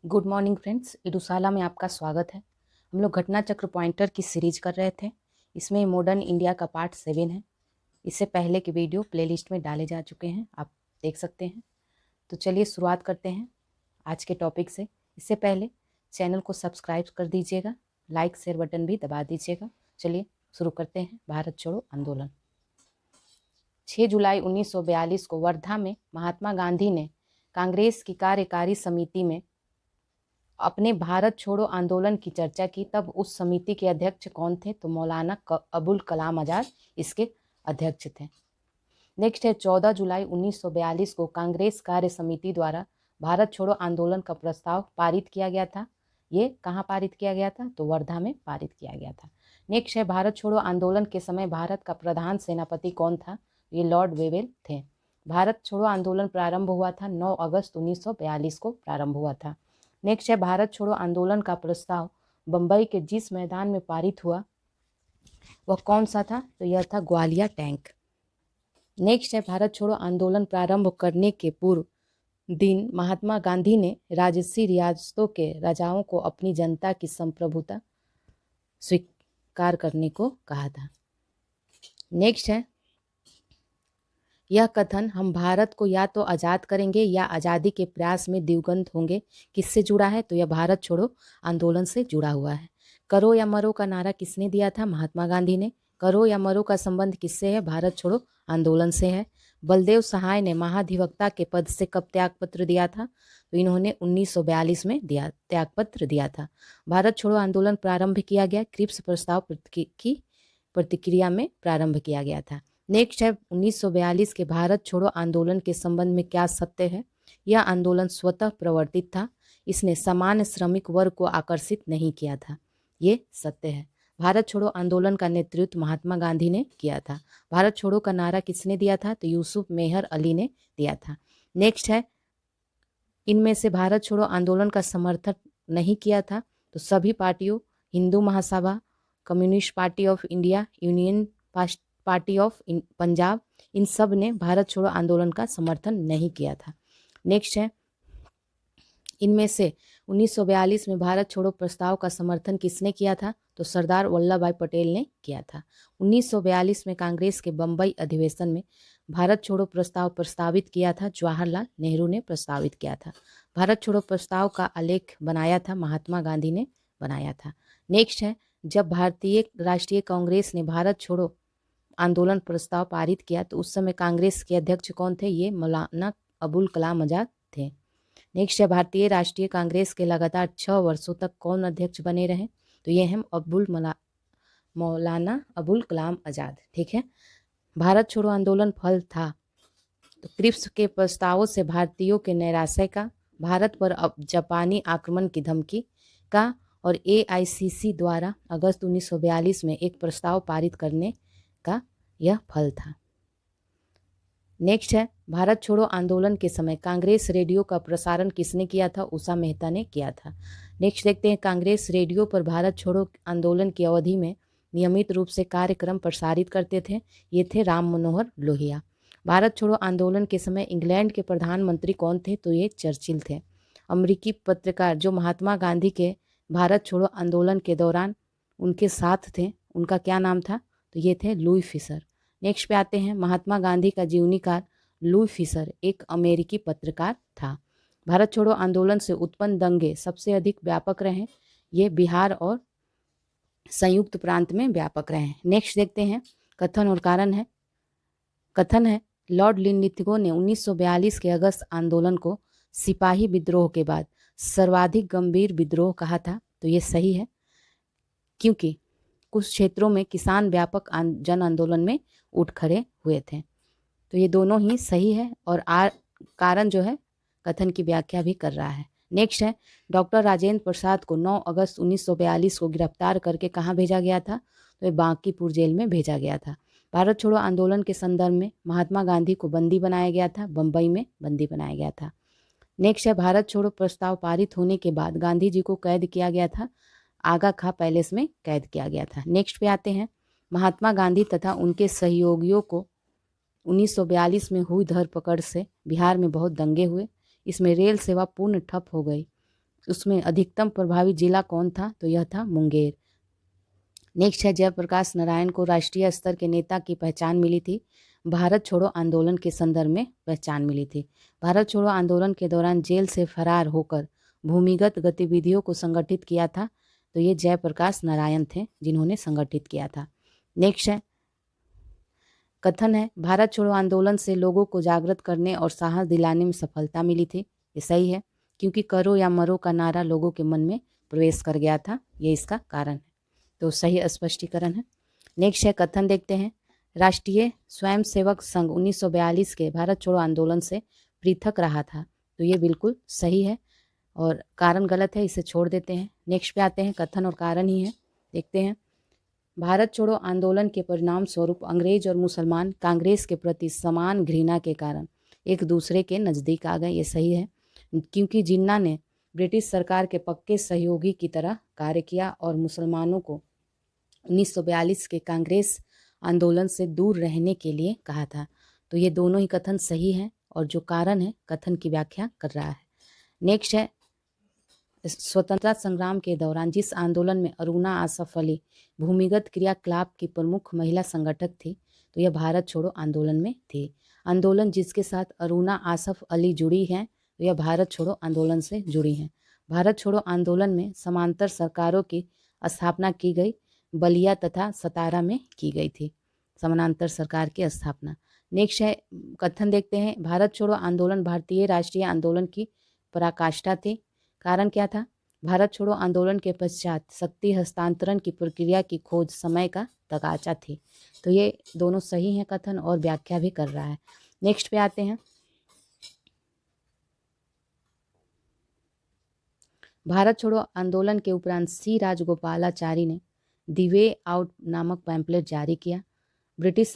Good morning friends, इडुसाला में आपका स्वागत है। हम लोग घटना चक्र पॉइंटर की सीरीज कर रहे थे। इसमें मॉडर्न इंडिया का पार्ट 7 है। इससे पहले के वीडियो प्लेलिस्ट में डाले जा चुके हैं, आप देख सकते हैं। तो चलिए शुरुआत करते हैं आज के टॉपिक से। इससे पहले चैनल को सब्सक्राइब कर दीजिएगा, लाइक शेयर बटन भी दबा दीजिएगा। चलिए शुरू करते हैं। भारत छोड़ो आंदोलन। 6 जुलाई 1942 को वर्धा में महात्मा गांधी ने कांग्रेस की कार्यकारी समिति में अपने भारत छोड़ो आंदोलन की चर्चा की। तब उस समिति के अध्यक्ष कौन थे? तो मौलाना अबुल कलाम आज़ाद इसके अध्यक्ष थे। नेक्स्ट है 14 जुलाई 1942 को कांग्रेस कार्य समिति द्वारा भारत छोड़ो आंदोलन का प्रस्ताव पारित किया गया था। ये कहाँ पारित किया गया था? तो वर्धा में पारित किया गया था। नेक्स्ट है भारत छोड़ो आंदोलन के समय भारत का प्रधान सेनापति कौन था? ये लॉर्ड वेवेल थे। भारत छोड़ो आंदोलन प्रारंभ हुआ था 9 अगस्त 1942 को प्रारंभ हुआ था। नेक्स्ट है भारत छोड़ो आंदोलन का प्रस्ताव बंबई के जिस मैदान में पारित हुआ वह कौन सा था? तो यह था ग्वालियर टैंक। नेक्स्ट है भारत छोड़ो आंदोलन प्रारंभ करने के पूर्व दिन महात्मा गांधी ने राजसी रियासतों के राजाओं को अपनी जनता की संप्रभुता स्वीकार करने को कहा था। नेक्स्ट है यह कथन हम भारत को या तो आज़ाद करेंगे या आज़ादी के प्रयास में दिवंगत होंगे किससे जुड़ा है? तो यह भारत छोड़ो आंदोलन से जुड़ा हुआ है। करो या मरो का नारा किसने दिया था? महात्मा गांधी ने। करो या मरो का संबंध किससे है? भारत छोड़ो आंदोलन से है। बलदेव सहाय ने महाधिवक्ता के पद से कब त्यागपत्र दिया था? तो इन्होंने 1942 में त्यागपत्र दिया था। भारत छोड़ो आंदोलन प्रारंभ किया गया क्रिप्स प्रस्ताव की प्रतिक्रिया में प्रारंभ किया गया था। नेक्स्ट है 1942 के भारत छोड़ो आंदोलन के संबंध में क्या सत्य है? यह आंदोलन स्वतः प्रवर्तित था। इसने सामान्य श्रमिक वर्ग को आकर्षित नहीं किया था। ये सत्य है। भारत छोड़ो आंदोलन का नेतृत्व महात्मा गांधी ने किया था। भारत छोड़ो का नारा किसने दिया था? तो यूसुफ मेहर अली ने दिया था। नेक्स्ट है इनमें से भारत छोड़ो आंदोलन का समर्थन नहीं किया था तो सभी पार्टियों, Hindu Mahasabha, communist party of India, union party of Punjab, इन सब ने भारत छोड़ो आंदोलन का समर्थन नहीं किया था। नेक्स्ट है इनमें से 1942 में भारत छोड़ो प्रस्ताव का समर्थन किसने किया था? तो सरदार वल्लभ भाई पटेल ने किया था। 1942 में कांग्रेस के बंबई अधिवेशन में भारत छोड़ो प्रस्ताव प्रस्तावित किया था। जवाहरलाल नेहरू ने प्रस्तावित किया था। भारत छोड़ो प्रस्ताव का आलेख बनाया था महात्मा गांधी ने बनाया था। नेक्स्ट है जब भारतीय राष्ट्रीय कांग्रेस ने भारत छोड़ो आंदोलन प्रस्ताव पारित किया तो उस समय कांग्रेस के अध्यक्ष कौन थे? ये मौलाना अबुल कलाम आज़ाद थे। नेक्स्ट है भारतीय राष्ट्रीय कांग्रेस के लगातार 6 वर्षों तक कौन अध्यक्ष बने रहे? तो ये हैं मौलाना अबुल कलाम आज़ाद। ठीक है। भारत छोड़ो आंदोलन फल था तो क्रिप्स के प्रस्तावों से भारतीयों के नैराश्य का, भारत पर अब जापानी आक्रमण की धमकी का और AICC द्वारा अगस्त 1942 में एक प्रस्ताव पारित करने का यह फल था। नेक्स्ट है भारत छोड़ो आंदोलन के समय कांग्रेस रेडियो का प्रसारण किसने किया था? उषा मेहता ने किया था। नेक्स्ट देखते हैं कांग्रेस रेडियो पर भारत छोड़ो आंदोलन की अवधि में नियमित रूप से कार्यक्रम प्रसारित करते थे। ये थे राम मनोहर लोहिया। भारत छोड़ो आंदोलन के समय इंग्लैंड के प्रधानमंत्री कौन थे? तो ये चर्चिल थे। अमेरिकी पत्रकार जो महात्मा गांधी के भारत छोड़ो आंदोलन के दौरान उनके साथ थे, उनका क्या नाम था? तो ये थे लुई फिशर। नेक्स्ट पे आते हैं महात्मा गांधी का जीवनीकार लुई फिशर एक अमेरिकी पत्रकार था। भारत छोड़ो आंदोलन से उत्पन्न दंगे सबसे अधिक व्यापक रहे। ये बिहार और संयुक्त प्रांत में व्यापक रहे। नेक्स्ट देखते हैं कथन और कारण है। कथन है लॉर्ड लिनलिथगो ने 1942 के अगस्त आंदोलन को सिपाही विद्रोह के बाद सर्वाधिक गंभीर विद्रोह कहा था। तो ये सही है क्योंकि कुछ क्षेत्रों में किसान व्यापक जन आंदोलन में उठ खड़े हुए थे। तो ये दोनों ही सही है और कारण जो है कथन की व्याख्या भी कर रहा है। नेक्स्ट है डॉक्टर राजेंद्र प्रसाद को 9 अगस्त 1942 को गिरफ्तार करके कहाँ भेजा गया था? तो ये बांकीपुर जेल में भेजा गया था। भारत छोड़ो आंदोलन के संदर्भ में महात्मा गांधी को बंदी बनाया गया था। बंबई में बंदी बनाया गया था। नेक्स्ट है भारत छोड़ो प्रस्ताव पारित होने के बाद गांधी जी को कैद किया गया था। आगा खां पैलेस में कैद किया गया था। नेक्स्ट पे आते हैं महात्मा गांधी तथा उनके सहयोगियों को 1942 में हुई धरपकड़ से बिहार में बहुत दंगे हुए। इसमें रेल सेवा पूर्ण ठप हो गई। उसमें अधिकतम प्रभावित जिला कौन था? तो यह था मुंगेर। नेक्स्ट है, जयप्रकाश नारायण को राष्ट्रीय स्तर के नेता की पहचान मिली थी। भारत छोड़ो आंदोलन के संदर्भ में पहचान मिली थी। भारत छोड़ो आंदोलन के दौरान जेल से फरार होकर भूमिगत गतिविधियों को संगठित किया था, तो ये जयप्रकाश नारायण थे जिन्होंने संगठित किया था। नेक्स्ट है, कथन है, भारत छोड़ो आंदोलन से लोगों को जागृत करने और साहस दिलाने में सफलता मिली थी। ये सही है, क्योंकि करो या मरो का नारा लोगों के मन में प्रवेश कर गया था, ये इसका कारण है। तो सही स्पष्टीकरण है। नेक्स्ट है, कथन देखते हैं, राष्ट्रीय स्वयंसेवक संघ 1942 के भारत छोड़ो आंदोलन से पृथक रहा था। तो ये बिल्कुल सही है और कारण गलत है, इसे छोड़ देते हैं। नेक्स्ट पे आते हैं, कथन और कारण ही है, देखते हैं। भारत छोड़ो आंदोलन के परिणाम स्वरूप अंग्रेज और मुसलमान कांग्रेस के प्रति समान घृणा के कारण एक दूसरे के नज़दीक आ गए। ये सही है, क्योंकि जिन्ना ने ब्रिटिश सरकार के पक्के सहयोगी की तरह कार्य किया और मुसलमानों को 1942 के कांग्रेस आंदोलन से दूर रहने के लिए कहा था। तो ये दोनों ही कथन सही हैं और जो कारण है कथन की व्याख्या कर रहा है। नेक्स्ट है, स्वतंत्रता संग्राम के दौरान जिस आंदोलन में अरुणा आसफ अली भूमिगत क्रियाकलाप की प्रमुख महिला संगठक थी, तो यह भारत छोड़ो आंदोलन में थी। आंदोलन जिसके साथ अरुणा आसफ अली जुड़ी हैं, तो यह भारत छोड़ो आंदोलन से जुड़ी हैं। भारत छोड़ो आंदोलन में समांतर सरकारों की स्थापना की गई, बलिया तथा सतारा में की गई थी समानांतर सरकार की स्थापना। नेक्स्ट है, कथन देखते हैं, भारत छोड़ो आंदोलन भारतीय राष्ट्रीय आंदोलन की पराकाष्ठा थी। कारण क्या था? भारत छोड़ो आंदोलन के पश्चात शक्ति हस्तांतरण की प्रक्रिया की खोज समय का तकाजा थी। तो ये दोनों सही हैं कथन और व्याख्या भी कर रहा है। नेक्स्ट पे आते हैं, भारत छोड़ो आंदोलन के उपरांत सी राजगोपालाचारी ने द वे आउट नामक पैम्पलेट जारी किया। ब्रिटिश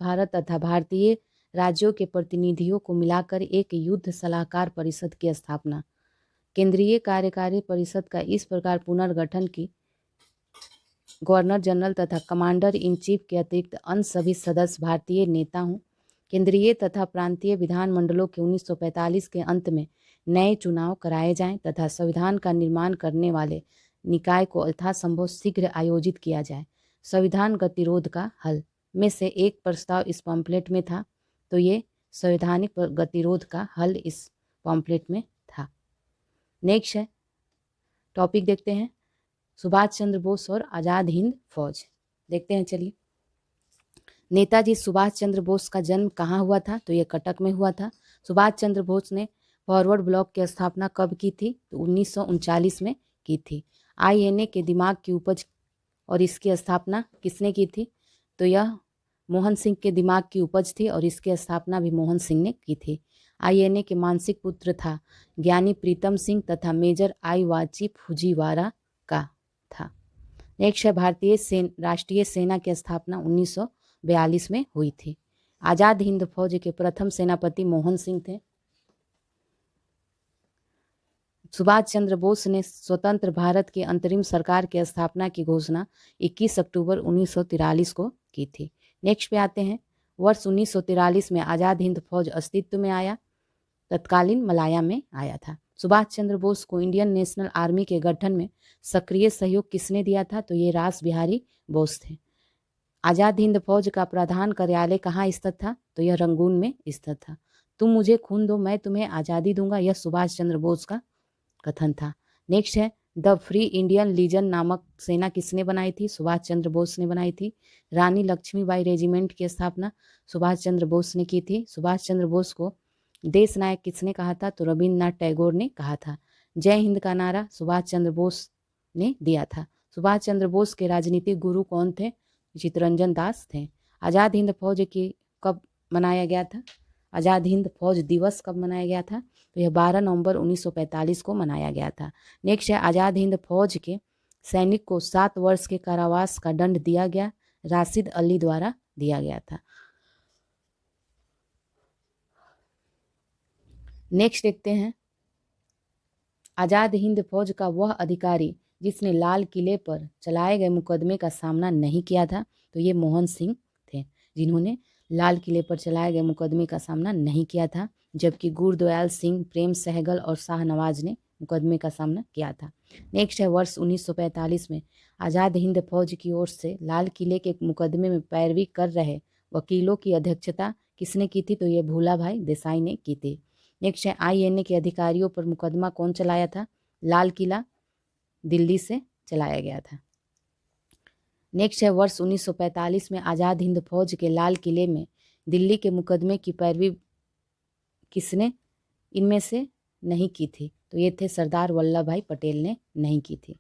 भारत तथा भारतीय राज्यों के प्रतिनिधियों को मिलाकर एक युद्ध सलाहकार परिषद की स्थापना। केंद्रीय कार्यकारी परिषद का इस प्रकार पुनर्गठन की गवर्नर जनरल तथा कमांडर इन चीफ के अतिरिक्त अन्य सभी सदस्य भारतीय नेता हों। केंद्रीय तथा प्रांतीय विधानमंडलों के 1945 के अंत में नए चुनाव कराए जाएं तथा संविधान का निर्माण करने वाले निकाय को यथासंभव शीघ्र आयोजित किया जाए। संविधान गतिरोध का हल में से एक प्रस्ताव इस पम्पलेट में था, तो ये संवैधानिक गतिरोध का हल इस पम्पलेट में था। नेक्स्ट है, टॉपिक देखते हैं, सुभाष चंद्र बोस और आज़ाद हिंद फौज। देखते हैं, चलिए। नेताजी सुभाष चंद्र बोस का जन्म कहाँ हुआ था? तो ये कटक में हुआ था। सुभाष चंद्र बोस ने फॉरवर्ड ब्लॉक की स्थापना कब की थी? तो 1939 में की थी। INA के दिमाग की उपज और इसकी स्थापना किसने की थी? तो यह मोहन सिंह के दिमाग की उपज थी और इसकी स्थापना भी मोहन सिंह ने की थी। INA के मानसिक पुत्र था ज्ञानी प्रीतम सिंह तथा मेजर आई वाची फुजीवारा का था। नेक्स्ट है, भारतीय राष्ट्रीय सेना की स्थापना 1942 में हुई थी। आज़ाद हिंद फौज के प्रथम सेनापति मोहन सिंह थे। सुभाष चंद्र बोस ने स्वतंत्र भारत की अंतरिम सरकार की स्थापना की घोषणा 21 अक्टूबर 1943 को की थी। नेक्स्ट पे आते हैं, वर्ष 1943 में आज़ाद हिंद फौज अस्तित्व में आया, तत्कालीन मलाया में आया था। सुभाष चंद्र बोस को इंडियन नेशनल आर्मी के गठन में सक्रिय सहयोग किसने दिया था? तो ये रास बिहारी बोस थे। आज़ाद हिंद फौज का प्रधान कार्यालय कहाँ स्थित था? तो यह रंगून में स्थित था। तुम मुझे खून दो, मैं तुम्हें आज़ादी दूंगा, यह सुभाष चंद्र बोस का कथन था। नेक्स्ट है, द फ्री इंडियन लीजन नामक सेना किसने बनाई थी? सुभाष चंद्र बोस ने बनाई थी। रानी लक्ष्मीबाई रेजिमेंट की स्थापना सुभाष चंद्र बोस ने की थी। सुभाष चंद्र बोस को देश नायक किसने कहा था? तो रविन्द्रनाथ टैगोर ने कहा था। जय हिंद का नारा सुभाष चंद्र बोस ने दिया था। सुभाष चंद्र बोस के राजनीतिक गुरु कौन थे? चित्तरंजन दास थे। आज़ाद हिंद फौज की कब मनाया गया था? आज़ाद हिंद फौज दिवस कब मनाया गया था? तो यह 12 नवंबर 1945 को मनाया गया था। नेक्स्ट है, आज़ाद हिंद फौज के सैनिक को 7 वर्ष के कारावास का दंड दिया गया, राशिद अली द्वारा दिया गया था। नेक्स्ट देखते हैं, आज़ाद हिंद फौज का वह अधिकारी जिसने लाल किले पर चलाए गए मुकदमे का सामना नहीं किया था, तो ये मोहन सिंह थे, जिन्होंने लाल किले पर चलाए गए मुकदमे का सामना नहीं किया था। जबकि गुरदयाल सिंह, प्रेम सहगल और शाहनवाज ने मुकदमे का सामना किया था। नेक्स्ट है वर्ष 1945 में आज़ाद हिंद फौज की ओर से लाल किले के मुकदमे में पैरवी कर रहे वकीलों की अध्यक्षता किसने की थी? तो ये भूला भाई देसाई ने की थी। नेक्स्ट है INA के अधिकारियों पर मुकदमा कौन चलाया था? लाल किला दिल्ली से चलाया गया था। नेक्स्ट है वर्ष 1945 में आज़ाद हिंद फौज के लाल किले में दिल्ली के मुकदमे की पैरवी किसने इनमें से नहीं की थी? तो ये थे सरदार वल्लभ भाई पटेल ने नहीं की थी,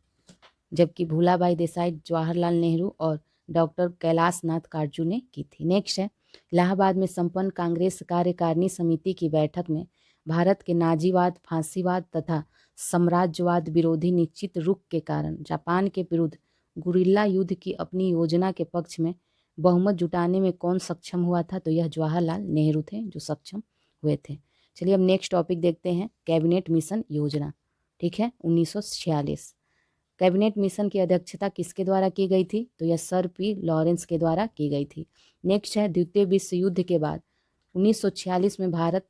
जबकि भूलाभाई देसाई, जवाहरलाल नेहरू और डॉक्टर कैलाश नाथ काटजू ने की थी। नेक्स्ट है इलाहाबाद में संपन्न कांग्रेस कार्यकारिणी समिति की बैठक में भारत के नाजीवाद, फांसीवाद तथा साम्राज्यवाद विरोधी निश्चित रुख के कारण जापान के विरुद्ध गुरिल्ला युद्ध की अपनी योजना के पक्ष में बहुमत जुटाने में कौन सक्षम हुआ था? तो यह जवाहरलाल नेहरू थे जो सक्षम हुए थे। चलिए अब नेक्स्ट टॉपिक देखते हैं, कैबिनेट मिशन योजना। ठीक है, 1946 कैबिनेट मिशन की अध्यक्षता किसके द्वारा की गई थी? तो यह सर P. लॉरेंस के द्वारा की गई थी। नेक्स्ट है द्वितीय विश्व युद्ध के बाद 1946 में भारत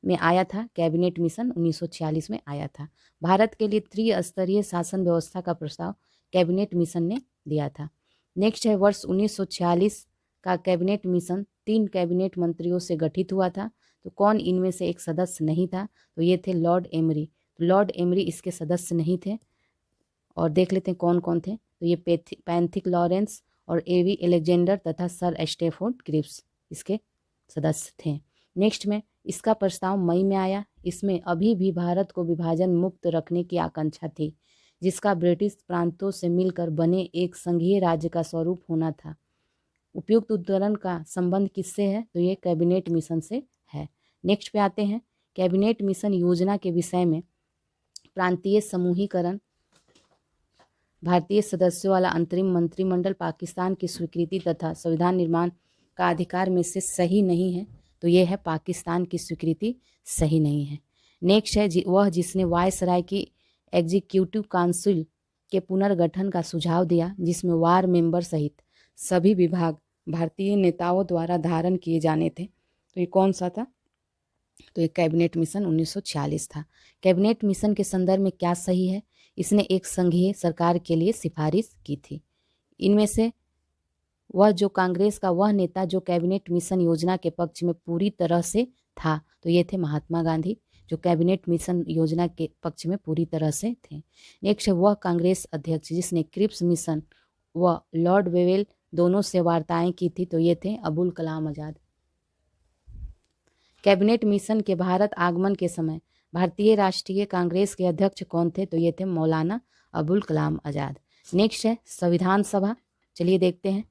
में आया था कैबिनेट मिशन, 1946 में आया था। भारत के लिए त्रिस्तरीय शासन व्यवस्था का प्रस्ताव कैबिनेट मिशन ने दिया था। नेक्स्ट है वर्ष 1946 का कैबिनेट मिशन 3 कैबिनेट मंत्रियों से गठित हुआ था। तो कौन इनमें से एक सदस्य नहीं था? तो ये थे लॉर्ड एमरी। लॉर्ड एमरी इसके सदस्य नहीं थे और देख लेते हैं कौन कौन थे। तो ये पैंथिक लॉरेंस और AV एलेक्जेंडर तथा सर स्टेफोर्ड क्रिप्स इसके सदस्य थे। नेक्स्ट में इसका प्रस्ताव मई में आया। इसमें अभी भी भारत को विभाजन मुक्त रखने की आकांक्षा थी, जिसका ब्रिटिश प्रांतों से मिलकर बने एक संघीय राज्य का स्वरूप होना था। उपयुक्त उद्धरण का संबंध किससे है? तो ये कैबिनेट मिशन से है। नेक्स्ट पे आते हैं, कैबिनेट मिशन योजना के विषय में प्रांतीय समूहीकरण, भारतीय सदस्यों वाला अंतरिम मंत्रिमंडल, पाकिस्तान की स्वीकृति तथा संविधान निर्माण का अधिकार में से सही नहीं है। तो ये है पाकिस्तान की स्वीकृति सही नहीं है। नेक्स्ट है वह जिसने वायसराय की एग्जीक्यूटिव काउंसिल के पुनर्गठन का सुझाव दिया, जिसमें वार मेंबर सहित सभी विभाग भारतीय नेताओं द्वारा धारण किए जाने थे। तो ये कौन सा था? तो ये कैबिनेट मिशन 1946 था। कैबिनेट मिशन के संदर्भ में क्या सही है? इसने एक संघीय सरकार के लिए सिफारिश की थी। इनमें से वह जो कांग्रेस का वह नेता जो कैबिनेट मिशन योजना के पक्ष में पूरी तरह से था, तो ये थे महात्मा गांधी, जो कैबिनेट मिशन योजना के पक्ष में पूरी तरह से थे। नेक्स्ट है वह कांग्रेस अध्यक्ष जिसने क्रिप्स मिशन व लॉर्ड वेवेल दोनों से वार्ताएं की थी, तो ये थे अबुल कलाम आज़ाद। कैबिनेट मिशन के भारत आगमन के समय भारतीय राष्ट्रीय कांग्रेस के अध्यक्ष कौन थे? तो ये थे मौलाना अबुल कलाम आज़ाद। नेक्स्ट है संविधान सभा। चलिए देखते हैं,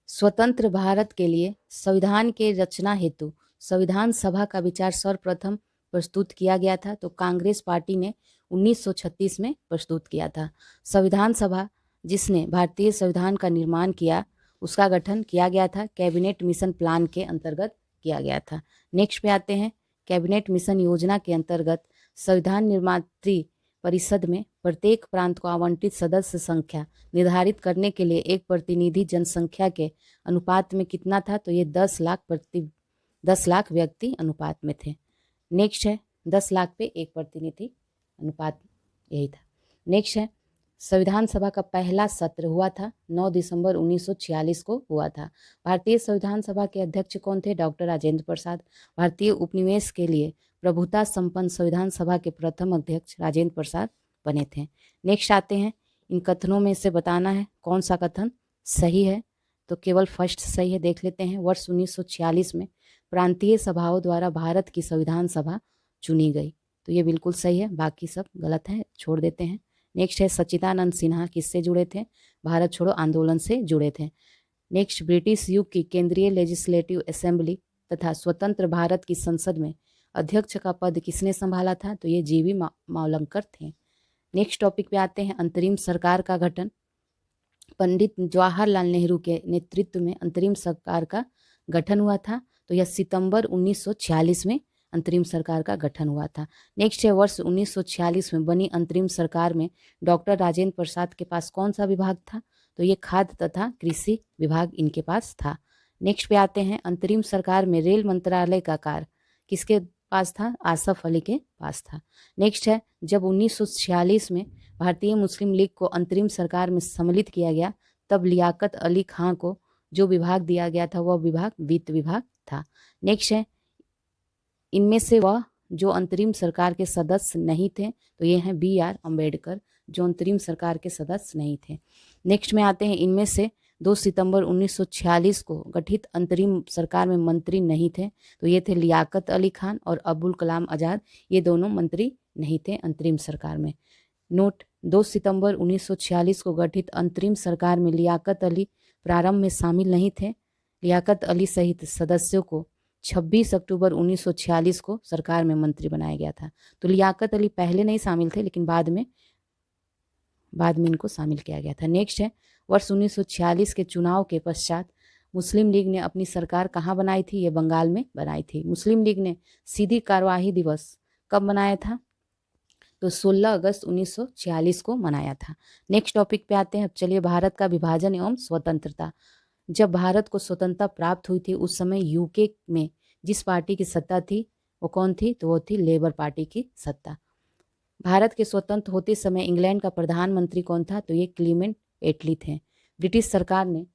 स्वतंत्र भारत के लिए संविधान के रचना हेतु संविधान सभा का विचार सर्वप्रथम प्रस्तुत किया गया था। तो कांग्रेस पार्टी ने 1936 में प्रस्तुत किया था। संविधान सभा जिसने भारतीय संविधान का निर्माण किया, उसका गठन किया गया था कैबिनेट मिशन प्लान के अंतर्गत किया गया था। नेक्स्ट पे आते हैं, कैबिनेट मिशन योजना के अंतर्गत संविधान निर्मात्री परिषद में प्रत्येक प्रांत को आवंटित सदस्य संख्या निर्धारित करने के लिए एक प्रतिनिधि जनसंख्या के अनुपात में कितना था? तो ये 10 लाख व्यक्ति अनुपात में थे। नेक्स्ट है 10 लाख पे एक प्रतिनिधि अनुपात, यही था। नेक्स्ट है संविधान सभा का पहला सत्र हुआ था 9 दिसंबर 1946 को हुआ था। भारतीय संविधान सभा के अध्यक्ष कौन थे? डॉक्टर राजेंद्र प्रसाद। भारतीय उपनिवेश के लिए प्रभुता संपन्न संविधान सभा के प्रथम अध्यक्ष राजेंद्र प्रसाद बने थे। नेक्स्ट आते हैं, इन कथनों में से बताना है कौन सा कथन सही है। तो केवल फर्स्ट सही है, देख लेते हैं। वर्ष 1946 में प्रांतीय सभाओं द्वारा भारत की संविधान सभा चुनी गई, तो ये बिल्कुल सही है, बाकी सब गलत है, छोड़ देते हैं। नेक्स्ट है सच्चिदानंद सिन्हा किससे जुड़े थे? भारत छोड़ो आंदोलन से जुड़े थे। नेक्स्ट, ब्रिटिश युग की केंद्रीय लेजिस्लेटिव असेंबली तथा स्वतंत्र भारत की संसद में अध्यक्ष का पद किसने संभाला था? तो ये GV मावलंकर थे। नेक्स्ट टॉपिक पे आते हैं, अंतरिम सरकार का गठन। पंडित जवाहरलाल नेहरू के नेतृत्व में अंतरिम सरकार का गठन हुआ था। तो यह सितंबर 1946 में अंतरिम सरकार का गठन हुआ था। नेक्स्ट है वर्ष 1946 में बनी अंतरिम सरकार में डॉक्टर राजेंद्र प्रसाद के पास कौन सा विभाग था? तो ये खाद्य तथा कृषि विभाग इनके पास था। नेक्स्ट पे आते हैं, अंतरिम सरकार में रेल मंत्रालय का कार्य किसके पास था? आसफ अली के पास था। नेक्स्ट है, जब 1946 में भारतीय मुस्लिम लीग को अंतरिम सरकार में सम्मिलित किया गया, तब लियाकत अली खां को जो विभाग दिया गया था वह विभाग वित्त विभाग था। नेक्स्ट है, इनमें से वह जो अंतरिम सरकार के सदस्य नहीं थे, तो ये हैं BR अम्बेडकर, जो अंतरिम सरकार के सदस्य नहीं थे। नेक्स्ट में आते हैं, इनमें से 2 सितंबर 1946 को गठित अंतरिम सरकार में मंत्री नहीं थे, तो ये थे लियाकत अली खान और अबुल कलाम आज़ाद। ये दोनों मंत्री नहीं थे अंतरिम सरकार में। नोट, 2 सितंबर 1946 को गठित अंतरिम सरकार में लियाकत अली प्रारंभ में शामिल नहीं थे। लियाकत अली सहित सदस्यों को 26 अक्टूबर 1946 को सरकार में मंत्री बनाया गया था। तो लियाकत अली पहले नहीं शामिल थे, लेकिन बाद में इनको शामिल किया गया था। नेक्स्ट है, वर्ष 1946 के चुनाव के पश्चात मुस्लिम लीग ने अपनी सरकार कहाँ बनाई थी? ये बंगाल में बनाई थी। मुस्लिम लीग ने सीधी कार्यवाही दिवस कब मनाया था? तो 16 अगस्त 1946 को मनाया था। नेक्स्ट टॉपिक पे आते हैं। अब चलिए, भारत का विभाजन एवं स्वतंत्रता। जब भारत को स्वतंत्रता प्राप्त हुई थी, उस समय यूके में जिस पार्टी की सत्ता थी वो कौन थी? तो वो थी लेबर पार्टी की सत्ता। भारत के स्वतंत्र होते समय इंग्लैंड का प्रधानमंत्री कौन था? तो ये क्लीमेंट एटली थे। ब्रिटिश सरकार ने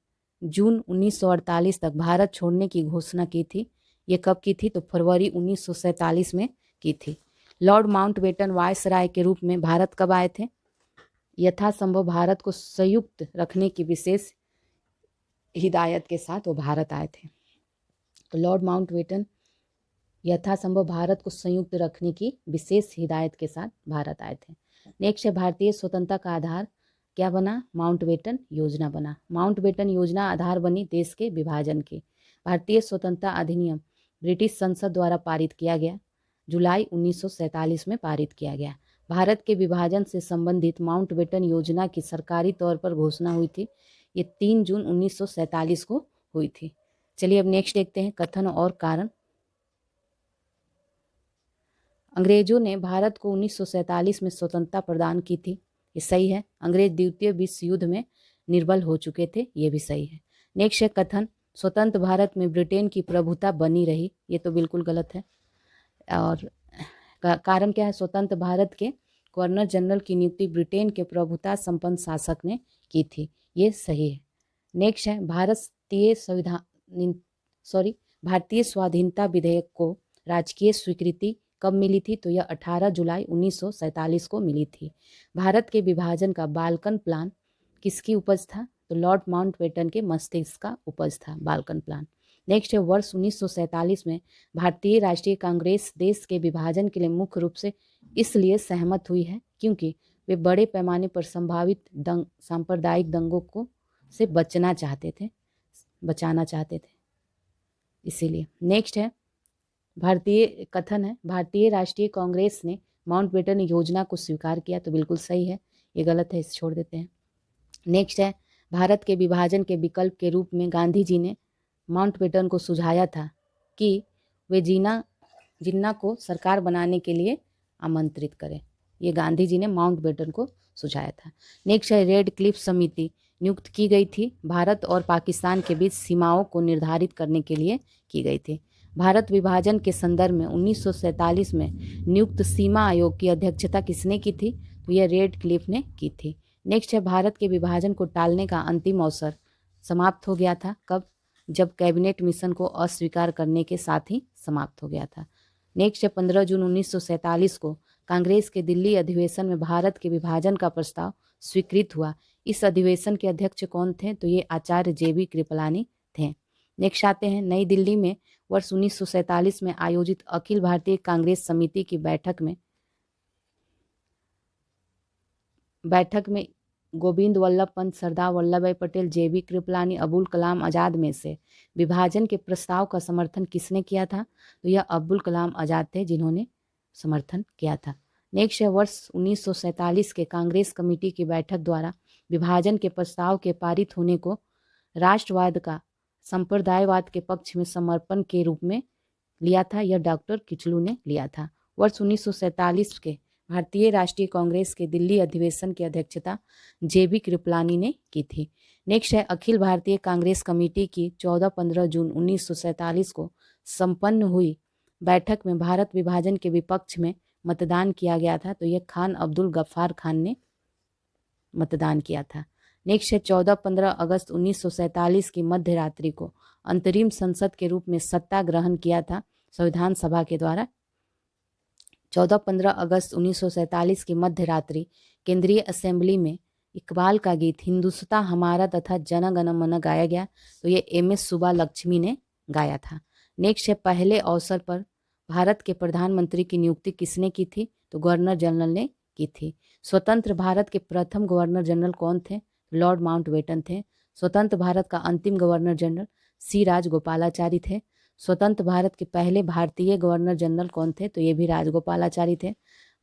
जून 1948 तक भारत छोड़ने की घोषणा की थी। ये कब की थी? तो फरवरी 1947 में की थी। लॉर्ड माउंटबेटन वायसराय के रूप में भारत कब आए थे? यथासंभव भारत को संयुक्त रखने की विशेष हिदायत के साथ वो भारत आए थे। तो लॉर्ड माउंटबेटन यथासंभव भारत को संयुक्त रखने की विशेष हिदायत के साथ भारत आए थे। नेक्स्ट है, भारतीय स्वतंत्रता का आधार क्या बना? माउंटबेटन योजना बना। माउंटबेटन योजना आधार बनी देश के विभाजन की। भारतीय स्वतंत्रता अधिनियम ब्रिटिश संसद द्वारा पारित किया गया, जुलाई 1947 में पारित किया गया। भारत के विभाजन से संबंधित माउंटबेटन योजना की सरकारी तौर पर घोषणा हुई थी। ये 3 जून 1947 को हुई थी। चलिए अब नेक्स्ट देखते हैं, कथन और कारण। अंग्रेजों ने भारत को 1947 में स्वतंत्रता प्रदान की थी। ये सही है। अंग्रेज द्वितीय विश्व युद्ध में निर्बल हो चुके थे। ये भी सही है। नेक्स्ट है, कथन स्वतंत्र भारत में ब्रिटेन की प्रभुता बनी रही। ये तो बिल्कुल गलत है। और कारण क्या है? स्वतंत्र भारत के गवर्नर जनरल की नियुक्ति ब्रिटेन के प्रभुता संपन्न शासक ने की थी। ये सही है। नेक्स्ट है, भारतीय स्वाधीनता विधेयक को राजकीय स्वीकृति कब मिली थी? तो यह 18 जुलाई 1947 को मिली थी। भारत के विभाजन का बाल्कन प्लान किसकी उपज था? तो लॉर्ड माउंटबेटन के मस्तिष्क का उपज था बाल्कन प्लान। नेक्स्ट है, वर्ष 1947 में भारतीय राष्ट्रीय कांग्रेस देश के विभाजन के लिए मुख्य रूप से इसलिए सहमत हुई है क्योंकि वे बड़े पैमाने पर संभावित सांप्रदायिक दंगों को से बचाना चाहते थे, इसीलिए। नेक्स्ट है, भारतीय राष्ट्रीय कांग्रेस ने माउंटबेटन योजना को स्वीकार किया। तो बिल्कुल सही है। ये गलत है, इसे छोड़ देते हैं। नेक्स्ट है, भारत के विभाजन के विकल्प के रूप में गांधी जी ने माउंटबेटन को सुझाया था कि वे जिन्ना को सरकार बनाने के लिए आमंत्रित करें। ये गांधी जी ने माउंटबेटन को सुझाया था। नेक्स्ट है, रेड क्लिफ समिति नियुक्त की गई थी। भारत और पाकिस्तान के बीच सीमाओं को निर्धारित करने के लिए की गई थी। भारत विभाजन के संदर्भ में 1947 में नियुक्त सीमा आयोग की अध्यक्षता किसने की थी? तो यह रेड क्लिफ ने की थी। नेक्स्ट है, भारत के विभाजन को टालने का अंतिम अवसर समाप्त हो गया था। कब? जब कैबिनेट मिशन को अस्वीकार करने के साथ ही समाप्त हो गया था। नेक्स्ट है, 15 जून 1947 को कांग्रेस के दिल्ली अधिवेशन में भारत के विभाजन का प्रस्ताव स्वीकृत हुआ। इस अधिवेशन के अध्यक्ष कौन थे? तो ये आचार्य JB कृपलानी थे। नेक्स्ट आते हैं, नई दिल्ली में वर्ष 1947 में आयोजित अखिल भारतीय कांग्रेस समिति की बैठक में गोविंद वल्लभ पंत, सरदार वल्लभ भाई पटेल, JB कृपलानी, अबुल कलाम आज़ाद में से विभाजन के प्रस्ताव का समर्थन किसने किया था? तो यह अबुल कलाम आज़ाद थे जिन्होंने समर्थन किया था। नेक्स्ट है, वर्ष 1947 के कांग्रेस कमेटी की बैठक द्वारा विभाजन के प्रस्ताव के पारित होने को राष्ट्रवाद का संप्रदायवाद के पक्ष में समर्पण के रूप में लिया था। यह डॉक्टर किचलू ने लिया था। वर्ष 1947 के भारतीय राष्ट्रीय कांग्रेस के दिल्ली अधिवेशन की अध्यक्षता JB कृपलानी ने की थी। नेक्स्ट है अखिल भारतीय कांग्रेस कमेटी की 14-15 जून 1947 को संपन्न हुई बैठक में भारत विभाजन के विपक्ष में मतदान किया गया था। तो यह खान अब्दुल गफ्फार खान ने मतदान किया था। नेक्स्ट है 14-15 अगस्त 1947 की मध्य रात्रि को अंतरिम संसद के रूप में सत्ता ग्रहण किया था संविधान सभा के द्वारा। 14-15 अगस्त 1947 की मध्य रात्रि केंद्रीय असेंबली में इकबाल का गीत हिंदुस्तां हमारा तथा जन गण मन गाया गया। तो ये MS सुब्बालक्ष्मी ने गाया था। नेक्स्ट है पहले अवसर पर भारत के प्रधानमंत्री की नियुक्ति किसने की थी? तो गवर्नर जनरल ने की थी। स्वतंत्र भारत के प्रथम गवर्नर जनरल कौन थे? लॉर्ड माउंटबेटन थे। स्वतंत्र भारत का अंतिम गवर्नर जनरल C राजगोपालाचारी थे। स्वतंत्र भारत के पहले भारतीय गवर्नर जनरल कौन थे? तो ये भी राजगोपालाचारी थे।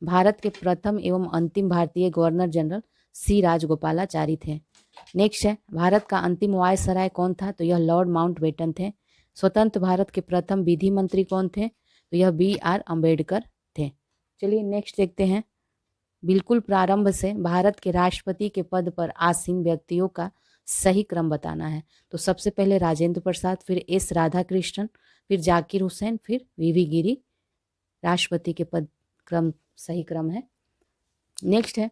भारत के प्रथम एवं अंतिम भारतीय गवर्नर जनरल C राजगोपालाचारी थे। नेक्स्ट है भारत का अंतिम वायसराय कौन था? तो यह लॉर्ड माउंटबेटन थे। स्वतंत्र भारत के प्रथम विधि मंत्री कौन थे? तो यह BR अम्बेडकर थे। चलिए नेक्स्ट देखते हैं। बिल्कुल प्रारंभ से भारत के राष्ट्रपति के पद पर आसीन व्यक्तियों का सही क्रम बताना है। तो सबसे पहले राजेंद्र प्रसाद, फिर S राधाकृष्णन, फिर जाकिर हुसैन, फिर VV गिरी राष्ट्रपति के पद क्रम सही क्रम है। नेक्स्ट है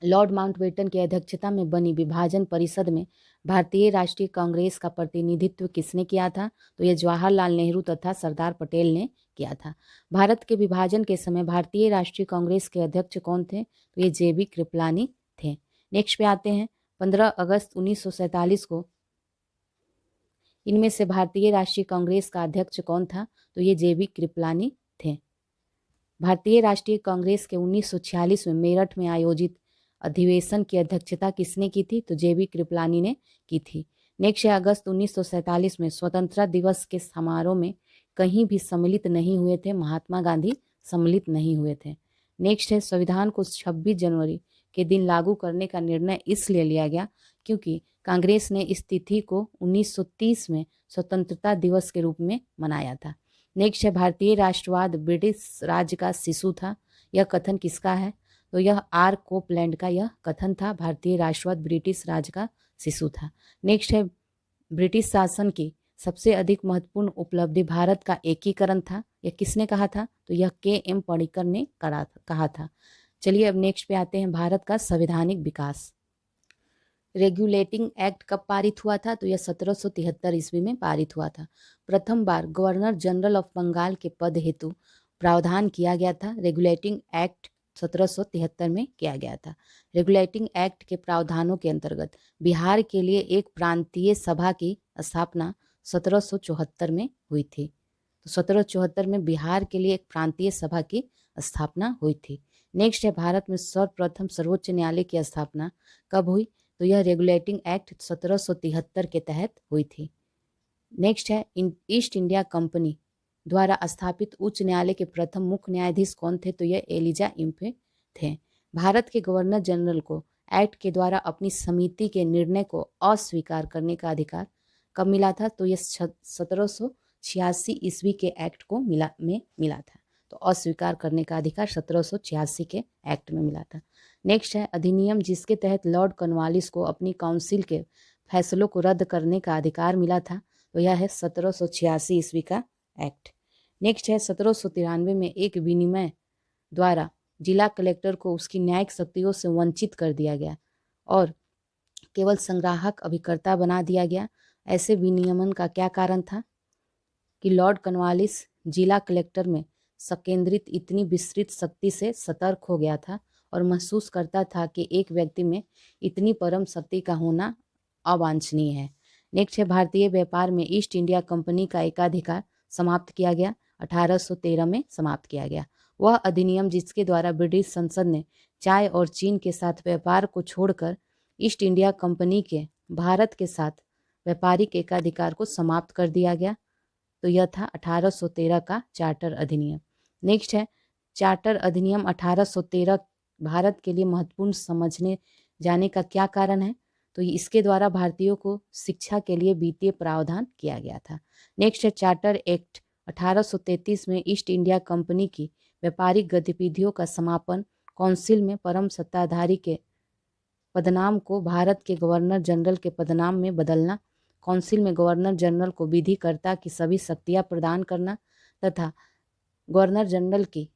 लॉर्ड माउंटबेटन की अध्यक्षता में बनी विभाजन परिषद में भारतीय राष्ट्रीय कांग्रेस का प्रतिनिधित्व किसने किया था? तो यह जवाहरलाल नेहरू तथा सरदार पटेल ने किया था। भारत के विभाजन के समय भारतीय राष्ट्रीय कांग्रेस के अध्यक्ष कौन थे? तो ये JB कृपलानी थे। नेक्स्ट पे आते हैं 15 अगस्त 1947 को इनमें से भारतीय राष्ट्रीय कांग्रेस का अध्यक्ष कौन था? तो ये JB कृपलानी थे। भारतीय राष्ट्रीय कांग्रेस के 1946 में मेरठ में आयोजित अधिवेशन की अध्यक्षता किसने की थी? तो JB कृपलानी ने की थी। नेक्स्ट है अगस्त 1947 में स्वतंत्रता दिवस के समारोह में कहीं भी सम्मिलित नहीं हुए थे महात्मा गांधी, सम्मिलित नहीं हुए थे। नेक्स्ट है संविधान को 26 जनवरी के दिन लागू करने का निर्णय इसलिए लिया गया क्योंकि कांग्रेस ने इस तिथि को 1930 में स्वतंत्रता दिवस के रूप में मनाया था। नेक्स्ट है भारतीय राष्ट्रवाद ब्रिटिश राज का शिशु था। यह कथन किसका है? तो यह R कोपलैंड का यह कथन था। भारतीय राष्ट्रवाद ब्रिटिश राज का शिशु था। नेक्स्ट है ब्रिटिश शासन की सबसे अधिक महत्वपूर्ण उपलब्धि भारत का एकीकरण था। यह किसने कहा था? तो यह KM पणिक्कर ने कहा था। चलिए अब नेक्स्ट पे आते हैं भारत का संवैधानिक विकास। रेगुलेटिंग एक्ट कब पारित हुआ था? तो यह 1773 ईस्वी में पारित हुआ था। प्रथम बार गवर्नर जनरल ऑफ बंगाल के पद हेतु प्रावधान किया गया था। रेगुलेटिंग एक्ट 1773 में किया गया था। रेगुलेटिंग एक्ट के प्रावधानों के अंतर्गत बिहार के लिए एक प्रांतीय सभा की स्थापना 1774 में हुई थी। तो 1774 में बिहार के लिए एक प्रांतीय सभा की स्थापना हुई थी। नेक्स्ट है भारत में सर्वप्रथम सर्वोच्च न्यायालय की स्थापना कब हुई? तो यह रेगुलेटिंग एक्ट 1773 के तहत हुई थी। नेक्स्ट है ईस्ट इंडिया कंपनी द्वारा स्थापित उच्च न्यायालय के प्रथम मुख्य न्यायाधीश कौन थे? तो यह एलिजा इम्फे थे। भारत के गवर्नर जनरल को एक्ट के द्वारा अपनी समिति के निर्णय को अस्वीकार करने का अधिकार कब मिला था? तो यह 1786 ईस्वी के एक्ट को मिला था। तो अस्वीकार करने का अधिकार 1786 के एक्ट में मिला था। नेक्स्ट है अधिनियम जिसके तहत लॉर्ड कॉर्नवालिस को अपनी काउंसिल के फैसलों को रद्द करने का अधिकार मिला था। तो यह है 1786 ईस्वी का एक्ट। नेक्स्ट है 1793 में एक विनिमय द्वारा जिला कलेक्टर को उसकी न्यायिक शक्तियों से वंचित कर दिया गया और केवल संग्राहक अभिकर्ता बना दिया गया। ऐसे विनियमन का क्या कारण था? कि लॉर्ड कॉर्नवालिस जिला कलेक्टर में संकेंद्रित इतनी विस्तृत शक्ति से सतर्क हो गया था और महसूस करता था कि एक व्यक्ति में इतनी परम शक्ति का होना अवांछनीय है। नेक्स्ट है भारतीय व्यापार में ईस्ट इंडिया कंपनी का एकाधिकार समाप्त किया गया। 1813 में समाप्त किया गया। वह अधिनियम जिसके द्वारा ब्रिटिश संसद ने चाय और चीन के साथ व्यापार को छोड़कर ईस्ट इंडिया कंपनी के भारत के साथ व्यापारिक एकाधिकार को समाप्त कर दिया गया। तो यह था 1813 का चार्टर अधिनियम। नेक्स्ट है चार्टर अधिनियम 1813 भारत के लिए महत्वपूर्ण समझने जाने का क्या कारण है? तो इसके द्वारा भारतीयों को शिक्षा के लिए वित्तीय प्रावधान किया गया था। नेक्स्ट है चार्टर एक्ट 1833 में ईस्ट इंडिया कंपनी की व्यापारिक गतिविधियों का समापन काउंसिल में परम सत्ताधारी के पदनाम को भारत के गवर्नर जनरल के पदनाम में बदलना, काउंसिल में गवर्नर जनरल को विधिकर्ता की सभी शक्तियां प्रदान करना तथा गवर्नर जनरल की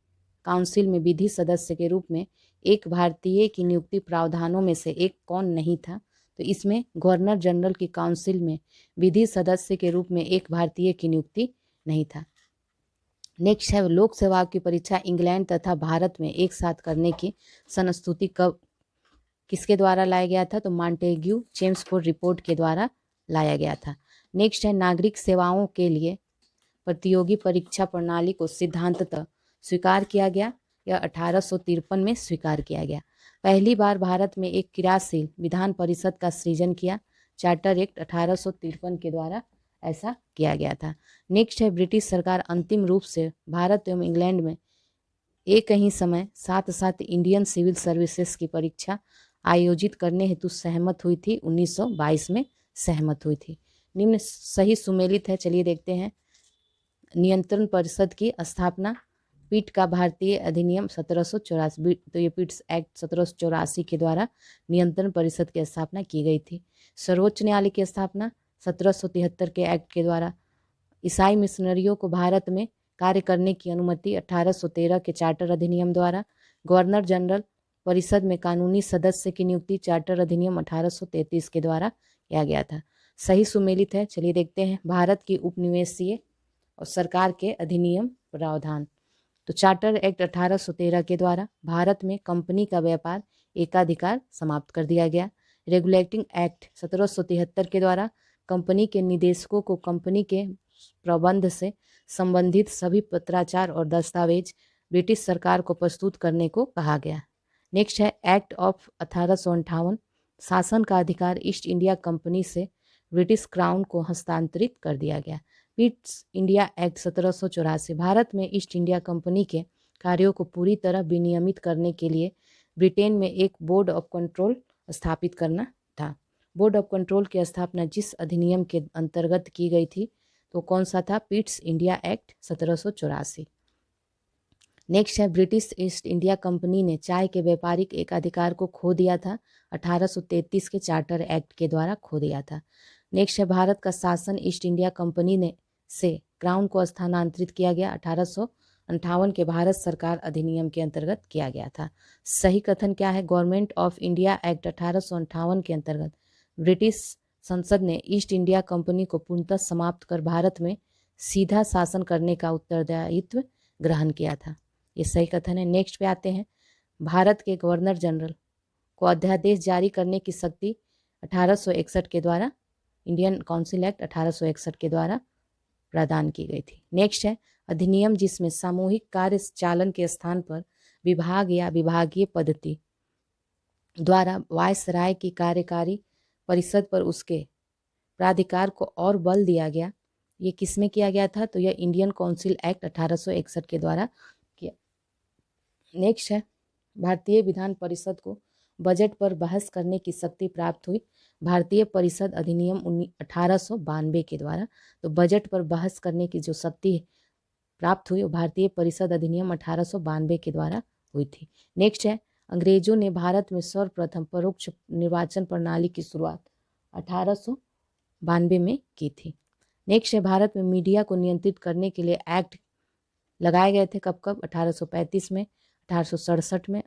काउंसिल में विधि सदस्य के रूप में एक भारतीय की नियुक्ति प्रावधानों में से एक कौन नहीं था? तो इसमें गवर्नर जनरल की काउंसिल में विधि सदस्य के रूप में एक भारतीय की नियुक्ति नहीं था। नेक्स्ट है लोक सेवाओं की परीक्षा इंग्लैंड तथा भारत में एक साथ करने की संस्तुति कब किसके द्वारा लाया गया था? तो मॉन्टेग्यू चेम्सफोर्ड रिपोर्ट के द्वारा लाया गया था। नेक्स्ट है नागरिक सेवाओं के लिए प्रतियोगी परीक्षा प्रणाली को सिद्धांततः स्वीकार किया गया। यह 1853 में स्वीकार किया गया। पहली बार भारत में एक क्रियाशील विधान परिषद का सृजन किया। चार्टर एक्ट 1853 के द्वारा ऐसा किया गया था। नेक्स्ट है ब्रिटिश सरकार अंतिम रूप से भारत एवं इंग्लैंड में एक ही समय साथ साथ इंडियन सिविल सर्विसेज की परीक्षा आयोजित करने हेतु सहमत हुई थी। 1922 में सहमत हुई थी। निम्न सही सुमेलित है। चलिए देखते हैं। नियंत्रण परिषद की स्थापना पीठ का भारतीय अधिनियम 1784, तो ये पीट्स एक्ट 1784 के द्वारा नियंत्रण परिषद की स्थापना की गई थी। सर्वोच्च न्यायालय की स्थापना 1773 के एक्ट के द्वारा। ईसाई मिशनरियों को भारत में कार्य करने की अनुमति 1813 के चार्टर अधिनियम द्वारा। गवर्नर जनरल परिषद में कानूनी सदस्य की नियुक्ति चार्टर अधिनियम 1833 के द्वारा किया गया था। सही सुमेलित है। चलिए देखते हैं। भारत की उपनिवेशीय और सरकार के अधिनियम प्रावधान। तो चार्टर एक्ट 1813 के द्वारा भारत में कंपनी का व्यापार एकाधिकार समाप्त कर दिया गया। रेगुलेटिंग एक्ट 1773 के द्वारा कंपनी के निदेशकों को कंपनी के प्रबंध से संबंधित सभी पत्राचार और दस्तावेज ब्रिटिश सरकार को प्रस्तुत करने को कहा गया। नेक्स्ट है एक्ट ऑफ 1858, शासन का अधिकार ईस्ट इंडिया कंपनी से ब्रिटिश क्राउन को हस्तांतरित कर दिया गया। ईस्ट इंडिया एक्ट 1784, भारत में ईस्ट इंडिया कंपनी के कार्यों को पूरी तरह विनियमित करने के लिए ब्रिटेन में एक बोर्ड ऑफ कंट्रोल स्थापित करना था। बोर्ड ऑफ कंट्रोल की स्थापना जिस अधिनियम के अंतर्गत की गई थी तो कौन सा था? East India act 1784। नेक्स्ट है ब्रिटिश ईस्ट इंडिया कंपनी ने चाय के व्यापारिक एकाधिकार को खो दिया था। 1833 के चार्टर एक्ट के द्वारा खो दिया था। नेक्स्ट है भारत का शासन ईस्ट इंडिया कंपनी ने से क्राउन को स्थानांतरित किया गया। 1858 के भारत सरकार अधिनियम के अंतर्गत किया गया था। सही कथन क्या है? गवर्नमेंट ऑफ इंडिया एक्ट 1858 के अंतर्गत ब्रिटिश संसद ने ईस्ट इंडिया कंपनी को पूर्णतः समाप्त कर भारत में सीधा शासन करने का उत्तरदायित्व ग्रहण किया था। ये सही कथन है। नेक्स्ट पे आते हैं। भारत के गवर्नर जनरल को अध्यादेश जारी करने की शक्ति 1861 के द्वारा, इंडियन काउंसिल एक्ट 1861 के द्वारा प्रदान की गई थी। नेक्स्ट है अधिनियम जिसमें सामूहिक कार्य चालन के स्थान पर विभाग या विभागीय पद्धति द्वारा वायसराय की कार्यकारी परिषद पर उसके प्राधिकार को और बल दिया गया। ये किसमें किया गया था? तो यह इंडियन काउंसिल एक्ट 1861 के द्वारा किया। नेक्स्ट है भारतीय विधान परिषद को बजट पर बहस करने की शक्ति प्राप्त हुई भारतीय परिषद अधिनियम 1892 के द्वारा। तो बजट पर बहस करने की जो शक्ति प्राप्त हुई वो भारतीय परिषद अधिनियम 1892 के द्वारा हुई थी। नेक्स्ट है अंग्रेजों ने भारत में सर्वप्रथम परोक्ष निर्वाचन प्रणाली की शुरुआत 1892 में की थी। नेक्स्ट है भारत में मीडिया को नियंत्रित करने के लिए एक्ट लगाए गए थे। कब कब? 1835 में, 1867 में,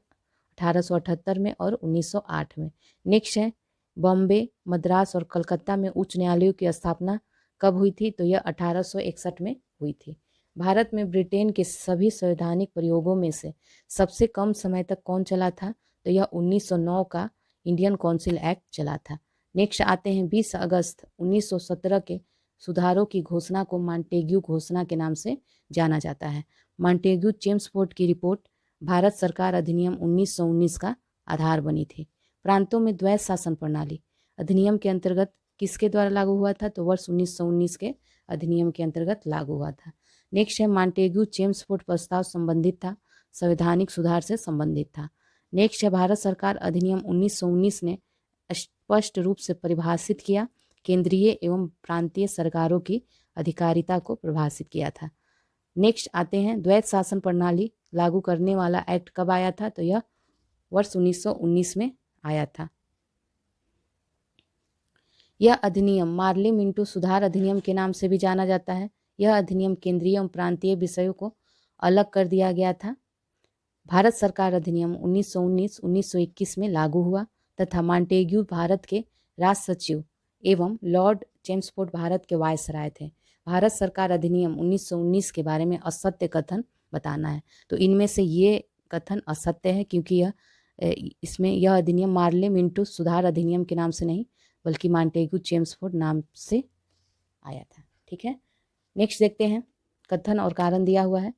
1878 में और 1908 में। नेक्स्ट है बॉम्बे, मद्रास और कलकत्ता में उच्च न्यायालयों की स्थापना कब हुई थी? तो यह 1861 में हुई थी। भारत में ब्रिटेन के सभी संवैधानिक प्रयोगों में से सबसे कम समय तक कौन चला था? तो यह 1909 का इंडियन काउंसिल एक्ट चला था। नेक्स्ट आते हैं 20 अगस्त 1917 के सुधारों की घोषणा को मॉन्टेग्यू घोषणा के नाम से जाना जाता है। मॉन्टेग्यू चेम्सफोर्ड की रिपोर्ट भारत सरकार अधिनियम 1919 का आधार बनी थी। प्रांतों में द्वैत शासन प्रणाली अधिनियम के अंतर्गत किसके द्वारा लागू हुआ था? तो वर्ष 1919 के अधिनियम के अंतर्गत लागू हुआ था। नेक्स्ट है मॉन्टेग्यू चेम्सफोर्ड प्रस्ताव संबंधित था, संवैधानिक सुधार से संबंधित था। नेक्स्ट है भारत सरकार अधिनियम 1919 ने स्पष्ट रूप से परिभाषित किया केंद्रीय एवं प्रांतीय सरकारों की अधिकारिता को परिभाषित किया था। नेक्स्ट आते हैं द्वैत शासन प्रणाली लागू करने वाला एक्ट कब आया था? तो यह वर्ष 1919 में आया था। यह अधिनियम मार्ले मिंटो सुधार अधिनियम के नाम से भी जाना जाता है। यह अधिनियम केंद्रीय एवं प्रांतीय विषयों को अलग कर दिया गया था। भारत सरकार अधिनियम 1919-1921 में लागू हुआ तथा मॉन्टेग्यू भारत के राष्ट्र सचिव एवं लॉर्ड चेम्सफोर्ड भारत के वायसराय थे। भारत सरकार अधिनियम 1919 के बारे में असत्य कथन बताना है। तो इनमें से ये कथन असत्य है, क्योंकि इसमें यह अधिनियम मार्ले मिंटो सुधार अधिनियम के नाम से नहीं बल्कि मॉन्टेग्यू चेम्सफोर्ड नाम से आया था। ठीक है, नेक्स्ट देखते हैं। कथन और कारण दिया हुआ है,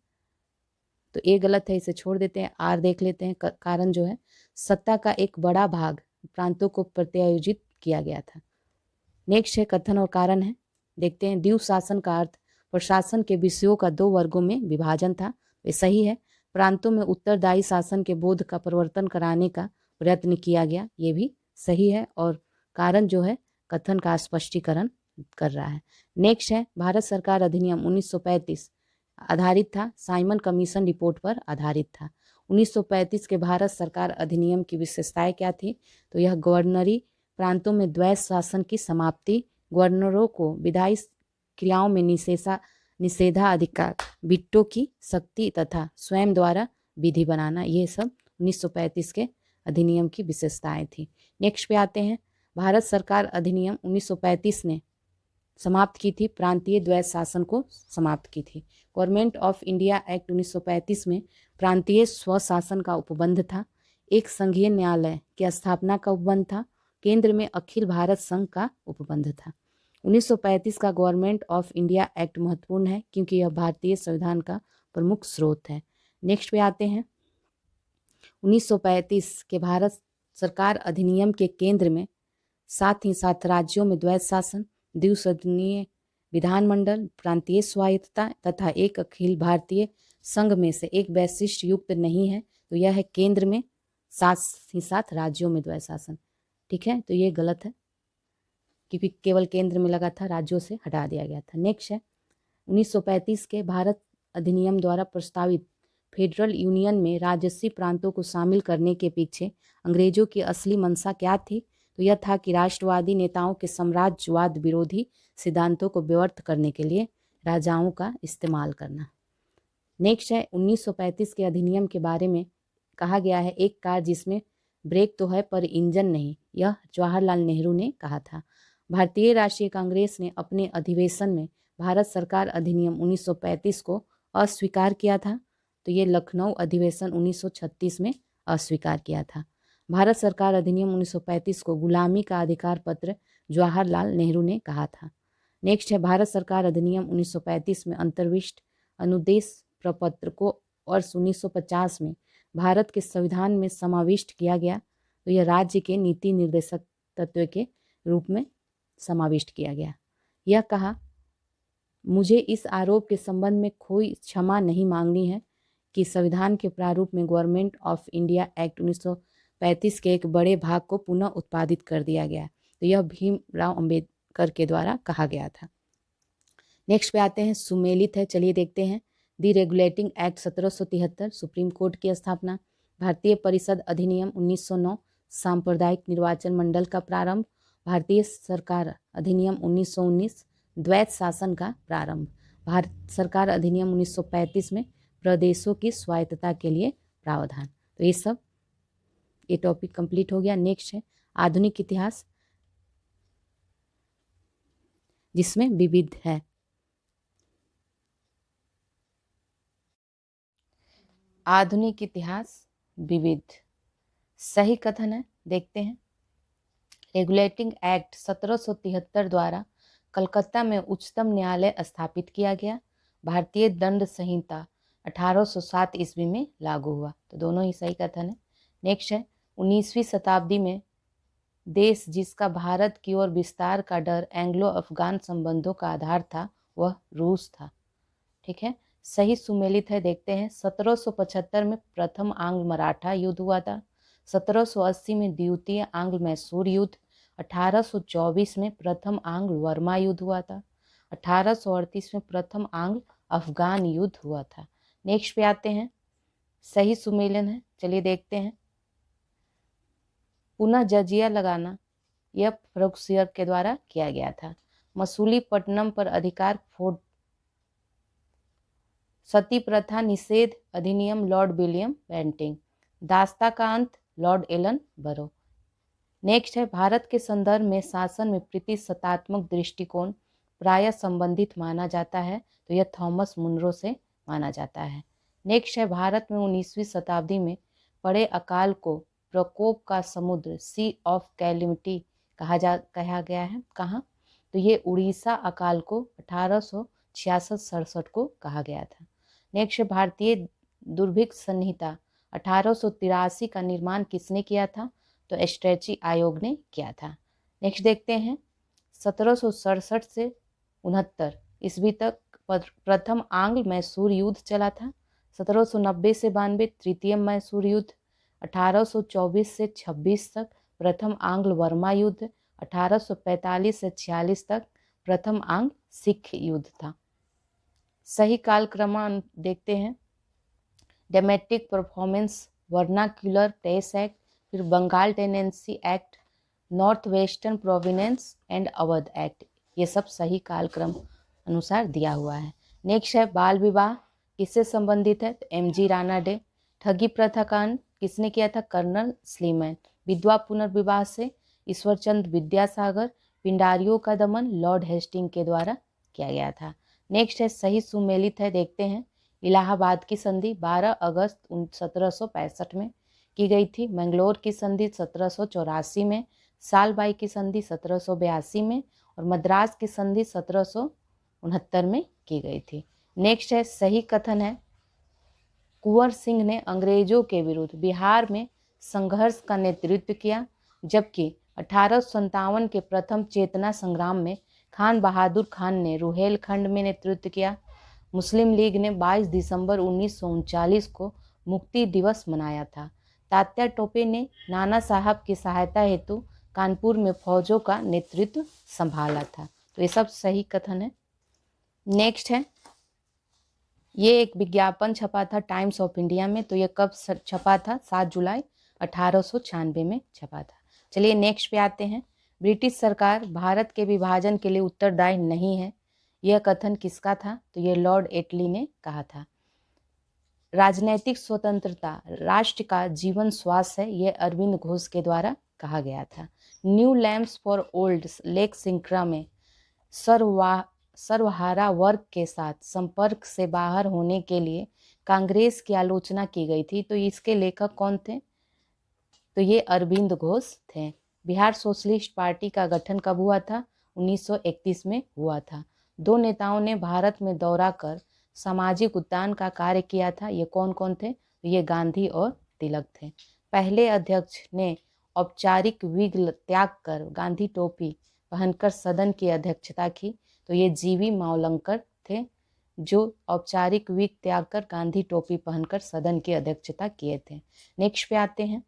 तो ए गलत है, इसे छोड़ देते हैं। आर देख लेते हैं। कारण जो है, सत्ता का एक बड़ा भाग प्रांतों को प्रत्यायोजित किया गया था। नेक्स्ट है कथन और कारण है, देखते हैं। द्वीप शासन का अर्थ प्रशासन के विषयों का 2 वर्गों में विभाजन था। ये सही है। प्रांतों में उत्तरदायी शासन के बोध का प्रवर्तन कराने का प्रयत्न किया गया, ये भी सही है। और कारण जो है, कथन का स्पष्टीकरण कर रहा है। नेक्स्ट है भारत सरकार अधिनियम 1935 आधारित था, साइमन कमीशन रिपोर्ट पर आधारित था। 1935 के भारत सरकार अधिनियम की विशेषताएं क्या थी? तो यह गवर्नरी प्रांतों में द्वैत शासन की समाप्ति, गवर्नरों को विधायी क्रियाओं में निषेधाधिकार, बिट्टों की शक्ति तथा स्वयं द्वारा विधि बनाना, ये सब 1935 के अधिनियम की विशेषताएं थी। नेक्स्ट पे आते हैं। भारत सरकार अधिनियम 1935 ने समाप्त की थी प्रांतीय द्वैत शासन को समाप्त की थी। गवर्नमेंट ऑफ इंडिया एक्ट 1935 में प्रांतीय स्वशासन का उपबंध था। एक संघीय न्यायालय की स्थापना का उपबंध था। केंद्र में अखिल भारत संघ का उपबंध था। 1935 का गवर्नमेंट ऑफ इंडिया एक्ट महत्वपूर्ण है, क्योंकि यह भारतीय संविधान का प्रमुख स्रोत है। नेक्स्ट पे आते हैं। 1935 के भारत सरकार अधिनियम के केंद्र में साथ ही साथ राज्यों में द्वैत शासन, द्विसदनीय विधानमंडल, प्रांतीय स्वायत्तता तथा एक अखिल भारतीय संघ में से एक वैशिष्ट युक्त नहीं है। तो यह है केंद्र में साथ ही साथ राज्यों में द्वैत शासन। ठीक है, तो ये गलत है, क्योंकि केवल केंद्र में लगा था, राज्यों से हटा दिया गया था। नेक्स्ट है 1935 के भारत अधिनियम द्वारा प्रस्तावित फेडरल यूनियन में राजसी प्रांतों को शामिल करने के पीछे अंग्रेजों की असली मंशा क्या थी? तो यह था कि राष्ट्रवादी नेताओं के साम्राज्यवाद विरोधी सिद्धांतों को व्यर्थ करने के लिए राजाओं का इस्तेमाल करना। नेक्स्ट है 1935 के अधिनियम के बारे में कहा गया है, एक कार जिसमें ब्रेक तो है पर इंजन नहीं, यह जवाहरलाल नेहरू ने कहा था। भारतीय राष्ट्रीय कांग्रेस ने अपने अधिवेशन में भारत सरकार अधिनियम 1935 को अस्वीकार किया था। तो ये लखनऊ अधिवेशन 1936 में अस्वीकार किया था। भारत सरकार अधिनियम 1935 को गुलामी का अधिकार पत्र जवाहरलाल नेहरू ने कहा था। नेक्स्ट है भारत सरकार अधिनियम 1935 में अंतर्विष्ट अनुदेश प्रपत्र को वर्ष 1950 में भारत के संविधान में समाविष्ट किया गया। तो यह राज्य के नीति निर्देशक तत्व के रूप में समाविष्ट किया गया। यह कहा, मुझे इस आरोप के संबंध में कोई क्षमा नहीं मांगनी है कि संविधान के प्रारूप में गवर्नमेंट ऑफ इंडिया एक्ट 1935 के एक बड़े भाग को पुनः उत्पादित कर दिया गया। तो यह भीमराव अंबेडकर के द्वारा कहा गया था। नेक्स्ट पे आते हैं, सुमेलित है, चलिए देखते हैं। दी रेगुलेटिंग एक्ट 1773, सुप्रीम कोर्ट की स्थापना। भारतीय परिषद अधिनियम 1909, सांप्रदायिक निर्वाचन मंडल का प्रारंभ। भारतीय सरकार अधिनियम 1919, द्वैत शासन का प्रारंभ। भारत सरकार अधिनियम 1935 में प्रदेशों की स्वायत्तता के लिए प्रावधान। तो ये टॉपिक कंप्लीट हो गया। नेक्स्ट है आधुनिक इतिहास, जिसमें विविध है। आधुनिक इतिहास विविध सही कथन है, देखते हैं। रेगुलेटिंग एक्ट 1773 द्वारा कलकत्ता में उच्चतम न्यायालय स्थापित किया गया। भारतीय दंड संहिता 1807 ईस्वी में लागू हुआ। तो दोनों ही सही कथन है। नेक्स्ट है 19वीं शताब्दी में देश जिसका भारत की ओर विस्तार का डर एंग्लो अफगान संबंधों का आधार था, वह रूस था। ठीक है, सही सुमेलित है, देखते हैं। 1775 में प्रथम आंग्ल मराठा युद्ध हुआ था। 1780 में द्वितीय आंग्ल मैसूर युद्ध। 1824 में प्रथम आंग्ल वर्मा युद्ध हुआ था। 1838 में प्रथम आंग्ल अफगान युद्ध हुआ था। नेक्स्ट पे आते हैं, सही सुमेलन है, चलिए देखते हैं। पुनः जजिया लगाना, यह फर्रुखसियर के द्वारा किया गया था। मसूलीपट्टनम पर अधिकार सती प्रथा निषेध अधिनियम लॉर्ड विलियम बेंटिंग। दास्ता का अंत लॉर्ड एलन बरो। नेक्स्ट है भारत के संदर्भ में शासन में प्रतिशतात्मक दृष्टिकोण प्राय संबंधित माना जाता है, तो यह थॉमस मुनरो से माना जाता है। नेक्स्ट है भारत में 19वीं शताब्दी में पड़े अकाल को प्रकोप का समुद्र सी ऑफ कैलिमिटी कहा गया है। कहाँ? तो ये उड़ीसा अकाल को 1866-67 को कहा गया था। नेक्स्ट भारतीय दुर्भिक्ष संहिता 1883 का निर्माण किसने किया था? तो स्ट्रेची आयोग ने किया था। नेक्स्ट देखते हैं 1767 से 69 ईस्वी तक प्रथम आंग्ल मैसूर युद्ध चला था। 1790 से 92 तृतीय मैसूर युद्ध। 1824 से 26 तक प्रथम आंग्ल वर्मा युद्ध। 1845 से 46 तक प्रथम आंग्ल सिख युद्ध था। सही कालक्रम देखते हैं। डेमेटिक परफॉर्मेंस, वर्नाक्यूलर टेस एक्ट, फिर Bengal tenancy act, north western provinces and Awadh act, ये सब सही कालक्रम अनुसार दिया हुआ है। नेक्स्ट है बाल विवाह किससे संबंधित है? तो एमजी राणा डे। ठगी प्रथा का अंत किसने किया था? Colonel Sleeman. विधवा पुनर्विवाह से ईश्वरचंद विद्यासागर। पिंडारियों का दमन लॉर्ड हेस्टिंग के द्वारा किया गया था। नेक्स्ट है सही सुमेलित है, देखते हैं। इलाहाबाद की संधि 12 अगस्त 1765 में की गई थी। मैंगलोर की संधि 1784 में। सालबाई की संधि 1782 में और मद्रास की संधि 1769 में की गई थी। नेक्स्ट है सही कथन है कुंवर सिंह ने अंग्रेजों के विरुद्ध बिहार में संघर्ष का नेतृत्व किया, जबकि 1857 के प्रथम चेतना संग्राम में खान बहादुर खान ने रुहेलखंड में नेतृत्व किया। मुस्लिम लीग ने 22 दिसंबर 1939 को मुक्ति दिवस मनाया था। तात्या टोपे ने नाना साहब की सहायता हेतु कानपुर में फौजों का नेतृत्व संभाला था। तो ये सब सही कथन है। नेक्स्ट है ये एक विज्ञापन छपा था टाइम्स ऑफ इंडिया में, तो ये कब छपा था? 7 जुलाई 1896 में छपा था। चलिए नेक्स्ट पे आते हैं। ब्रिटिश सरकार भारत के विभाजन के लिए उत्तरदायी नहीं है, यह कथन किसका था? तो ये लॉर्ड एटली ने कहा था। राजनैतिक स्वतंत्रता राष्ट्र का जीवन श्वास है, यह अरविंद घोष के कहा गया था। न्यू लैम्प्स फॉर ओल्ड लेक सिंक्रा में सर्वहारा वर्ग के साथ संपर्क से बाहर होने के लिए कांग्रेस की आलोचना की गई थी, तो इसके लेखक कौन थे? तो ये अरविंद घोष थे। बिहार सोशलिस्ट पार्टी का गठन कब हुआ था? 1931 में हुआ था। 2 नेताओं ने भारत में दौरा कर सामाजिक उत्थान का कार्य किया था। ये कौन कौन थे? ये गांधी और तिलक थे। पहले अध्यक्ष ने औपचारिक विग त्याग कर गांधी टोपी पहनकर सदन की अध्यक्षता की, तो ये जीवी मावलंकर थे जो औपचारिक विग त्याग कर गांधी टोपी पहनकर सदन की अध्यक्षता किए थे। नेक्स्ट पे आते हैं।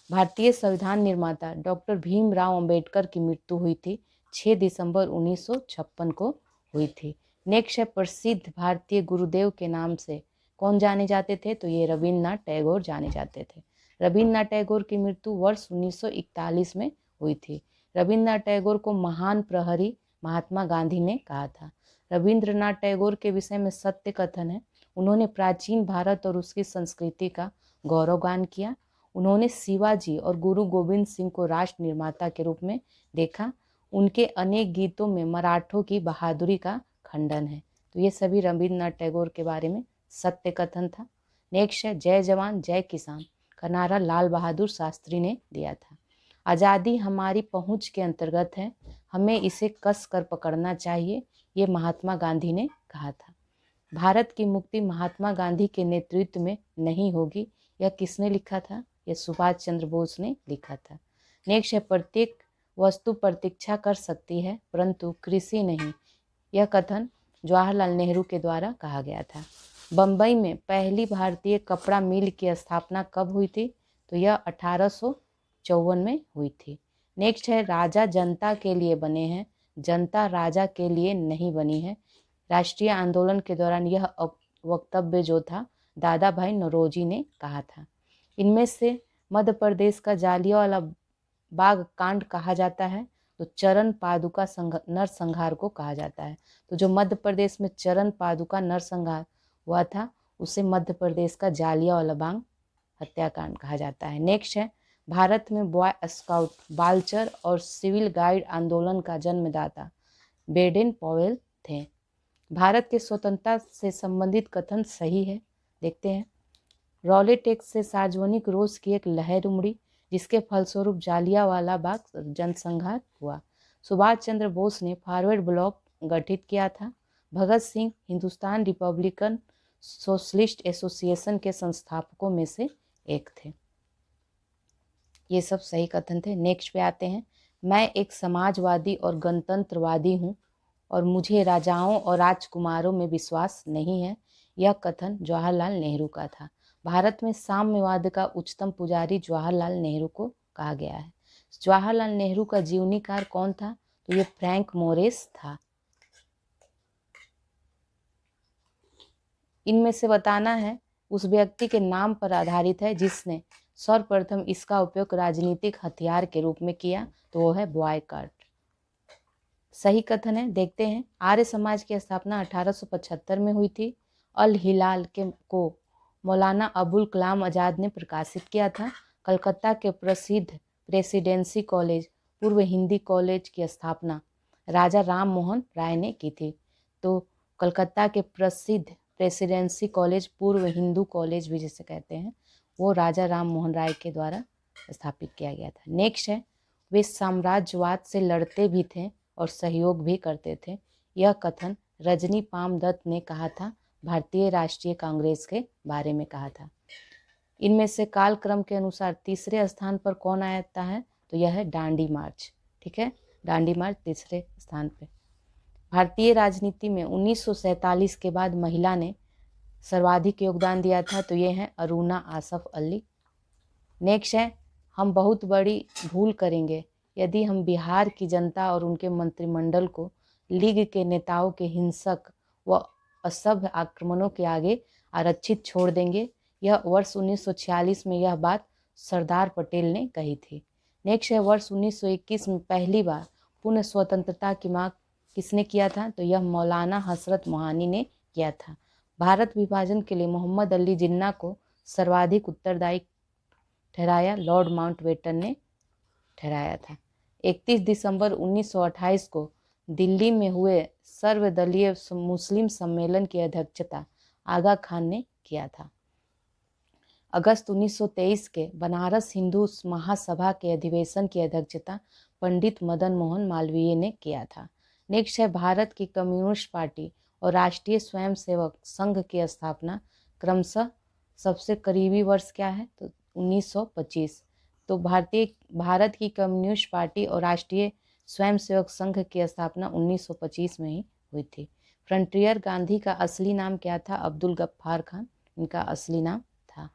भारतीय संविधान निर्माता डॉक्टर भीमराव अंबेडकर की मृत्यु हुई थी 6 दिसंबर 1956 को हुई थी। नेक्स्ट है प्रसिद्ध भारतीय गुरुदेव के नाम से कौन जाने जाते थे? तो ये रविन्द्रनाथ टैगोर जाने जाते थे। रविन्द्रनाथ टैगोर की मृत्यु वर्ष 1941 में हुई थी। रविन्द्रनाथ टैगोर को महान प्रहरी महात्मा गांधी ने कहा था। रविन्द्रनाथ टैगोर के विषय में सत्य कथन है, उन्होंने प्राचीन भारत और उसकी संस्कृति का गौरवगान किया। उन्होंने शिवाजी और गुरु गोविंद सिंह को राष्ट्र निर्माता के रूप में देखा। उनके अनेक गीतों में मराठों की बहादुरी का खंडन है। तो ये सभी रविन्द्रनाथ टैगोर के बारे में सत्य कथन था। नेक्स्ट है जय जवान जय किसान का नारा लाल बहादुर शास्त्री ने दिया था। आज़ादी हमारी पहुंच के अंतर्गत है, हमें इसे कस कर पकड़ना चाहिए, ये महात्मा गांधी ने कहा था। भारत की मुक्ति महात्मा गांधी के नेतृत्व में नहीं होगी, यह किसने लिखा था? यह सुभाष चंद्र बोस ने लिखा था। नेक्स्ट है प्रत्येक वस्तु प्रतीक्षा कर सकती है परंतु कृषि नहीं, यह कथन जवाहरलाल नेहरू के द्वारा कहा गया था। बम्बई में पहली भारतीय कपड़ा मिल की स्थापना कब हुई थी? तो यह 1854 में हुई थी। नेक्स्ट है राजा जनता के लिए बने हैं, जनता राजा के लिए नहीं बनी है। राष्ट्रीय आंदोलन के दौरान यह वक्तव्य जो था दादा भाई नौरोजी ने कहा था। इनमें से मध्य प्रदेश का जालियांवाला बाग कांड कहा जाता है तो चरण पादुका नरसंहार को कहा जाता है। तो जो मध्य प्रदेश में चरण पादुका नरसंहार हुआ था उसे मध्य प्रदेश का जालियांवाला बाग हत्याकांड कहा जाता है। नेक्स्ट है, भारत में बॉय स्काउट, बालचर और सिविल गाइड आंदोलन का जन्मदाता बेडेन पॉवेल थे। भारत के स्वतंत्रता से संबंधित कथन सही है, देखते हैं। रॉलेट एक्ट से सार्वजनिक रोष की एक लहर उमड़ी जिसके फलस्वरूप जालियांवाला बाग जनसंहार हुआ। सुभाष चंद्र बोस ने फॉरवर्ड ब्लॉक गठित किया था। Bhagat Singh Hindustan republican socialist association के संस्थापकों में से एक थे। ये सब सही कथन थे। नेक्स्ट पे आते हैं, मैं एक समाजवादी और गणतंत्रवादी हूँ और मुझे राजाओं और राजकुमारों में विश्वास नहीं है। यह कथन जवाहरलाल नेहरू का था। भारत में साम्यवाद का उच्चतम पुजारी जवाहरलाल नेहरू को कहा गया है। जवाहरलाल नेहरू का जीवनीकार कौन था? तो ये फ्रैंक मोरेस था। इनमें से बताना है उस व्यक्ति के नाम पर आधारित है जिसने सर्वप्रथम इसका उपयोग राजनीतिक हथियार के रूप में किया, तो वो है बॉयकॉट। सही कथन है, देखते हैं। आर्य समाज की स्थापना 1875 में हुई थी। अल हिलाल को मौलाना अबुल कलाम आज़ाद ने प्रकाशित किया था। कलकत्ता के प्रसिद्ध प्रेसिडेंसी कॉलेज पूर्व हिंदी कॉलेज की स्थापना राजा राम मोहन राय ने की थी। तो कलकत्ता के प्रसिद्ध प्रेसिडेंसी कॉलेज पूर्व हिंदू कॉलेज भी जिसे कहते हैं, वो राजा राम मोहन राय के द्वारा स्थापित किया गया था। नेक्स्ट है, वे साम्राज्यवाद से लड़ते भी थे और सहयोग भी करते थे। यह कथन रजनी पाम दत्त ने कहा था, भारतीय राष्ट्रीय कांग्रेस के बारे में कहा था। इनमें से कालक्रम के अनुसार तीसरे स्थान पर कौन आता है? तो यह है डांडी मार्च। ठीक है, डांडी मार्च तीसरे स्थान पे। भारतीय राजनीति में 1947 के बाद महिला ने सर्वाधिक योगदान दिया था, तो ये है अरुणा आसफ अली। नेक्स्ट है, हम बहुत बड़ी भूल करेंगे यदि हम बिहार की जनता और उनके मंत्रिमंडल को लीग के नेताओं के हिंसक व असभ्य आक्रमणों के आगे आरक्षित छोड़ देंगे। यह वर्ष 1946 में यह बात सरदार पटेल ने कही थी। नेक्स्ट है, वर्ष 1921 में पहली बार पुनः स्वतंत्रता की मांग किसने किया था? तो यह मौलाना हसरत मोहानी ने किया था। भारत विभाजन के लिए मोहम्मद अली जिन्ना को सर्वाधिक उत्तरदायी ठहराया लॉर्ड माउंटबेटन ने ठहराया था। 31 दिसंबर 1928 को दिल्ली में हुए सर्वदलीय मुस्लिम सम्मेलन की अध्यक्षता आगा खान ने किया था। अगस्त 1923 के बनारस हिंदू महासभा के अधिवेशन की अध्यक्षता पंडित मदन मोहन मालवीय ने किया था। नेक्स्ट है, भारत की कम्युनिस्ट पार्टी और राष्ट्रीय स्वयंसेवक संघ की स्थापना क्रमशः सबसे करीबी वर्ष क्या है? तो 1925। तो भारत की कम्युनिस्ट पार्टी और राष्ट्रीय स्वयंसेवक संघ की स्थापना 1925 में ही हुई थी। फ्रंटियर गांधी का असली नाम क्या था? अब्दुल गफ्फार खान इनका असली नाम था।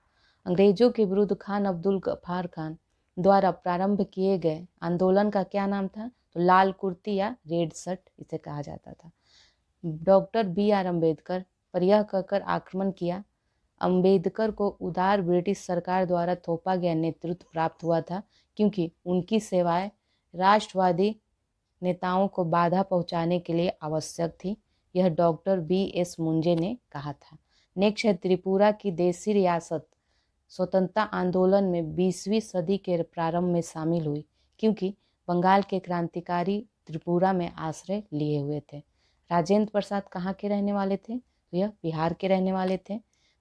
अंग्रेजों के विरुद्ध खान अब्दुल गफ्फार खान द्वारा प्रारंभ किए गए आंदोलन का क्या नाम था? तो लाल कुर्ती या रेड शर्ट इसे कहा जाता था। डॉक्टर BR अम्बेडकर पर यह कहकर आक्रमण किया। अम्बेडकर को उदार ब्रिटिश सरकार द्वारा थोपा गया नेतृत्व प्राप्त हुआ था क्योंकि उनकी सेवाएं राष्ट्रवादी नेताओं को बाधा पहुंचाने के लिए आवश्यक थी। यह डॉक्टर BS मुंजे ने कहा था। नेक्स्ट है, त्रिपुरा की देशी रियासत स्वतंत्रता आंदोलन में 20वीं सदी के प्रारंभ में शामिल हुई क्योंकि बंगाल के क्रांतिकारी त्रिपुरा में आश्रय लिए हुए थे। राजेंद्र प्रसाद कहाँ के रहने वाले थे? तो यह बिहार के रहने वाले थे।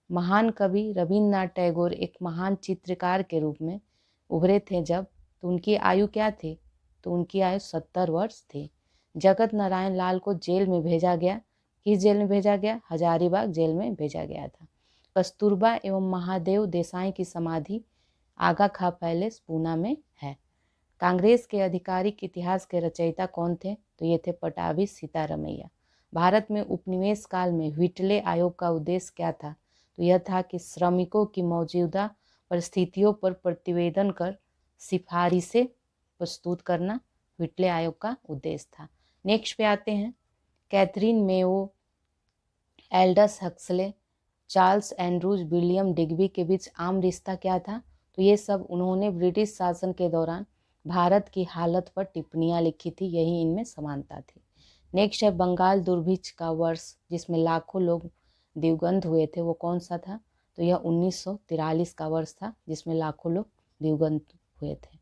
महान कवि रविन्द्रनाथ टैगोर एक महान चित्रकार के रूप में उभरे थे जब, तो उनकी आयु क्या थी? तो उनकी आयु 70 वर्ष थी। जगत नारायण लाल को जेल में भेजा गया। किस जेल में भेजा गया? हजारीबाग जेल में भेजा गया था। कस्तूरबा एवं महादेव देसाई की समाधि आगा खां पैलेस पूना में है। कांग्रेस के आधिकारिक इतिहास के रचयिता कौन थे? तो ये थे पटाभी सीतारमैया। भारत में उपनिवेश काल में व्हिटले आयोग का उद्देश्य क्या था? तो यह था कि श्रमिकों की मौजूदा परिस्थितियों पर प्रतिवेदन कर सिफारिशें प्रस्तुत करना व्हिटले आयोग का उद्देश्य था। नेक्स्ट पे आते हैं, Catherine Mayo, Aldous Huxley, Charles Andrews, William Digby के बीच आम रिश्ता क्या था? तो ये सब उन्होंने ब्रिटिश शासन के दौरान भारत की हालत पर टिप्पणियां लिखी थी, यही इनमें समानता थी। नेक्स्ट है बंगाल दुर्भिक्ष का वर्ष जिसमें लाखों लोग दिवंगत हुए थे, वो कौन सा था? तो यह 1943 का वर्ष था जिसमें लाखों लोग दिवंगत हुए थे।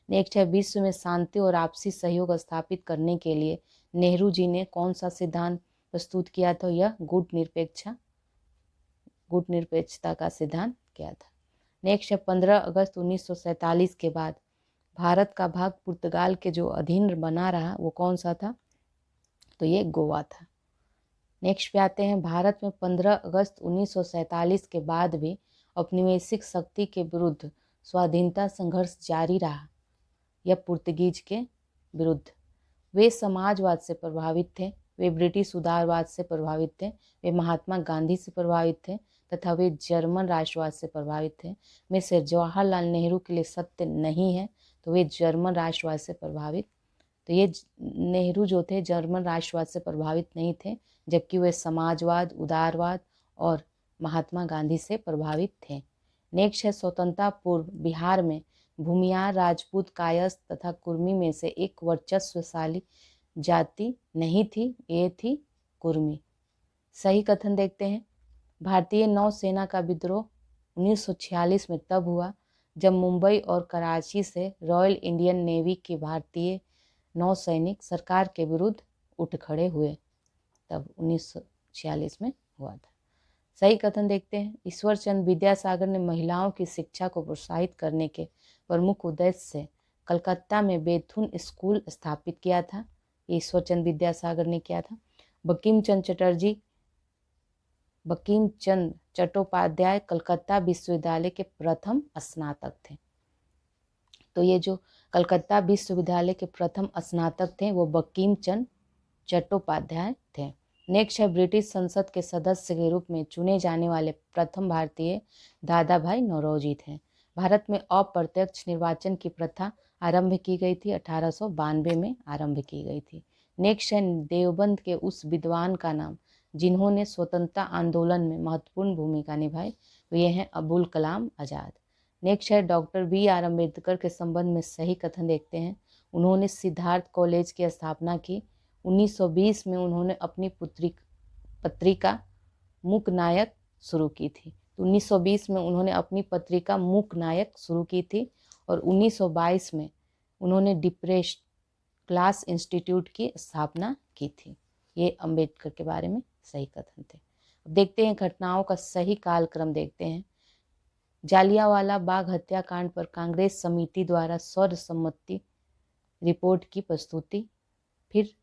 नेक्स्ट है विश्व में शांति और आपसी सहयोग स्थापित करने के लिए नेहरू जी ने कौन सा सिद्धांत प्रस्तुत किया था? यह गुट निरपेक्षता का सिद्धांत किया था। नेक्स्ट है 15 अगस्त 1947 के बाद भारत का भाग पुर्तगाल के जो अधीन बना रहा वो कौन सा था? तो ये गोवा था। नेक्स्ट पे आते हैं, भारत में 15 अगस्त 1947 के बाद भी औपनिवेशिक शक्ति के विरुद्ध स्वाधीनता संघर्ष जारी रहा। यह पुर्तगीज के विरुद्ध। वे समाजवाद से प्रभावित थे, वे ब्रिटिश उदारवाद से प्रभावित थे, वे महात्मा गांधी से प्रभावित थे तथा वे जर्मन राष्ट्रवाद से प्रभावित थे। में से जवाहरलाल नेहरू के लिए सत्य नहीं है, तो वे जर्मन राष्ट्रवाद से प्रभावित, तो ये नेहरू जो थे जर्मन राष्ट्रवाद से प्रभावित नहीं थे, जबकि वे समाजवाद, उदारवाद और महात्मा गांधी से प्रभावित थे। नेक्स्ट है स्वतंत्रता पूर्व बिहार में भूमियार, राजपूत, कायस्थ तथा कुर्मी में से एक वर्चस्वशाली जाति नहीं थी, ये थी कुर्मी। सही कथन देखते हैं। भारतीय नौसेना का विद्रोह 1946 में तब हुआ जब मुंबई और कराची से रॉयल इंडियन नेवी के भारतीय नौसैनिक सरकार के विरुद्ध उठ खड़े हुए, तब 1946 में हुआ था। सही कथन देखते हैं। ईश्वर चंद्र विद्यासागर ने महिलाओं की शिक्षा को प्रोत्साहित करने के प्रमुख उद्देश्य से कलकत्ता में बेथुन स्कूल स्थापित किया था। ईश्वर चंद्र विद्यासागर ने किया था। बंकिम चंद्र चट्टोपाध्याय कलकत्ता विश्वविद्यालय के प्रथम स्नातक थे। तो ये जो कलकत्ता विश्वविद्यालय के प्रथम स्नातक थे वो बंकिम चंद्र चट्टोपाध्याय थे। नेक्स्ट है ब्रिटिश संसद के सदस्य के रूप में चुने जाने वाले प्रथम भारतीय दादा भाई नौरोजी थे। भारत में अप्रत्यक्ष निर्वाचन की प्रथा आरंभ की गई थी, 1892 में आरंभ की गई थी। नेक्स्ट है देवबंद के उस विद्वान का नाम जिन्होंने स्वतंत्रता आंदोलन में महत्वपूर्ण भूमिका निभाई, वे हैं अबुल कलाम आज़ाद। नेक्स्ट है डॉक्टर बी.आर. अम्बेडकर के संबंध में सही कथन देखते हैं। उन्होंने सिद्धार्थ कॉलेज की स्थापना की। 1920 में उन्होंने अपनी पत्रिका मूक नायक शुरू की थी। तो 1920 में उन्होंने अपनी पत्रिका मूक नायक शुरू की थी और 1922 में उन्होंने डिप्रेस्ड क्लास इंस्टीट्यूट की स्थापना की थी। ये अम्बेडकर के बारे में सही कथन थे। अब देखते हैं घटनाओं का सही कालक्रम देखते हैं। जालियांवाला बाग हत्याकांड पर कांग्रेस समिति द्वारा सर्वसम्मति रिपोर्ट की प्रस्तुति, फिर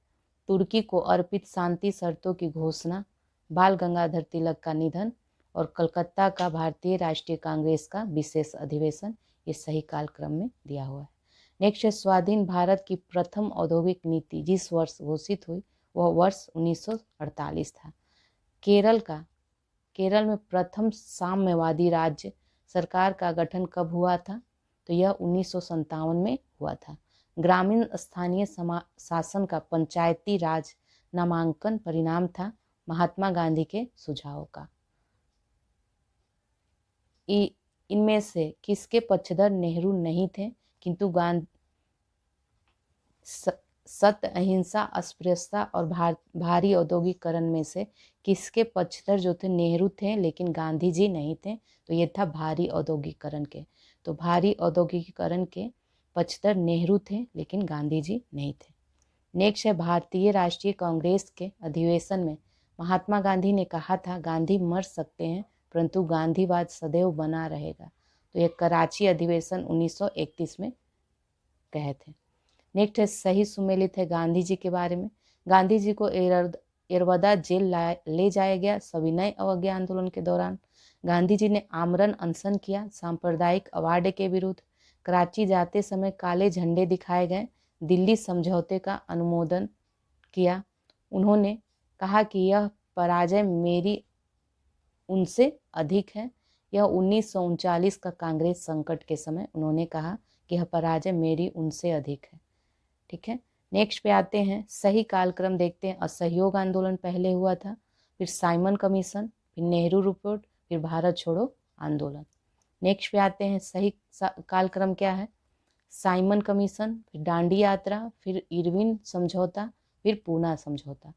तुर्की को अर्पित शांति शर्तों की घोषणा, बाल गंगाधर तिलक का निधन और कलकत्ता का भारतीय राष्ट्रीय कांग्रेस का विशेष अधिवेशन, ये सही कालक्रम में दिया हुआ है। नेक्स्ट है स्वाधीन भारत की प्रथम औद्योगिक नीति जिस वर्ष घोषित हुई वह वर्ष 1948 था। केरल में प्रथम साम्यवादी राज्य सरकार का गठन कब हुआ था? तो यह 1957 में हुआ था। ग्रामीण स्थानीय शासन का पंचायती राज नामांकन परिणाम था महात्मा गांधी के सुझाव का। इनमें से किसके पक्षधर नेहरू नहीं थे, किंतु गांधी सत्य, अहिंसा, अस्पृश्यता और भारी औद्योगिकरण में से किसके पक्षधर जो थे? नेहरू थे, लेकिन गांधी जी नहीं थे। तो ये था भारी औद्योगिकरण के। तो भारी औद्योगिकरण के पक्षधर नेहरू थे, लेकिन गांधी जी नहीं थे। नेक्स्ट है भारतीय राष्ट्रीय कांग्रेस के अधिवेशन में महात्मा गांधी ने कहा था गांधी मर सकते हैं परंतु गांधीवाद सदैव बना रहेगा। तो ये कराची अधिवेशन 1931 में कहे थे। नेक्स्ट है सही सुमेलित है गांधी जी के बारे में। गांधी जी को एरवदा जेल ले जाया गया सविनय अवज्ञा आंदोलन के दौरान। गांधी जी ने आमरण अनशन किया सांप्रदायिक अवार्ड के विरुद्ध। कराची जाते समय काले झंडे दिखाए गए। दिल्ली समझौते का अनुमोदन किया। उन्होंने कहा कि यह पराजय मेरी उनसे अधिक है। यह 1939 का कांग्रेस संकट के समय उन्होंने कहा कि यह पराजय मेरी उनसे अधिक है। ठीक है, नेक्स्ट पे आते हैं सही कालक्रम देखते हैं। असहयोग आंदोलन पहले हुआ था, फिर साइमन कमीशन, फिर नेहरू रिपोर्ट, फिर भारत छोड़ो आंदोलन। नेक्स्ट पे आते हैं सही कालक्रम क्या है। साइमन कमीशन, फिर दांडी यात्रा, फिर इरविन समझौता, फिर पूना समझौता।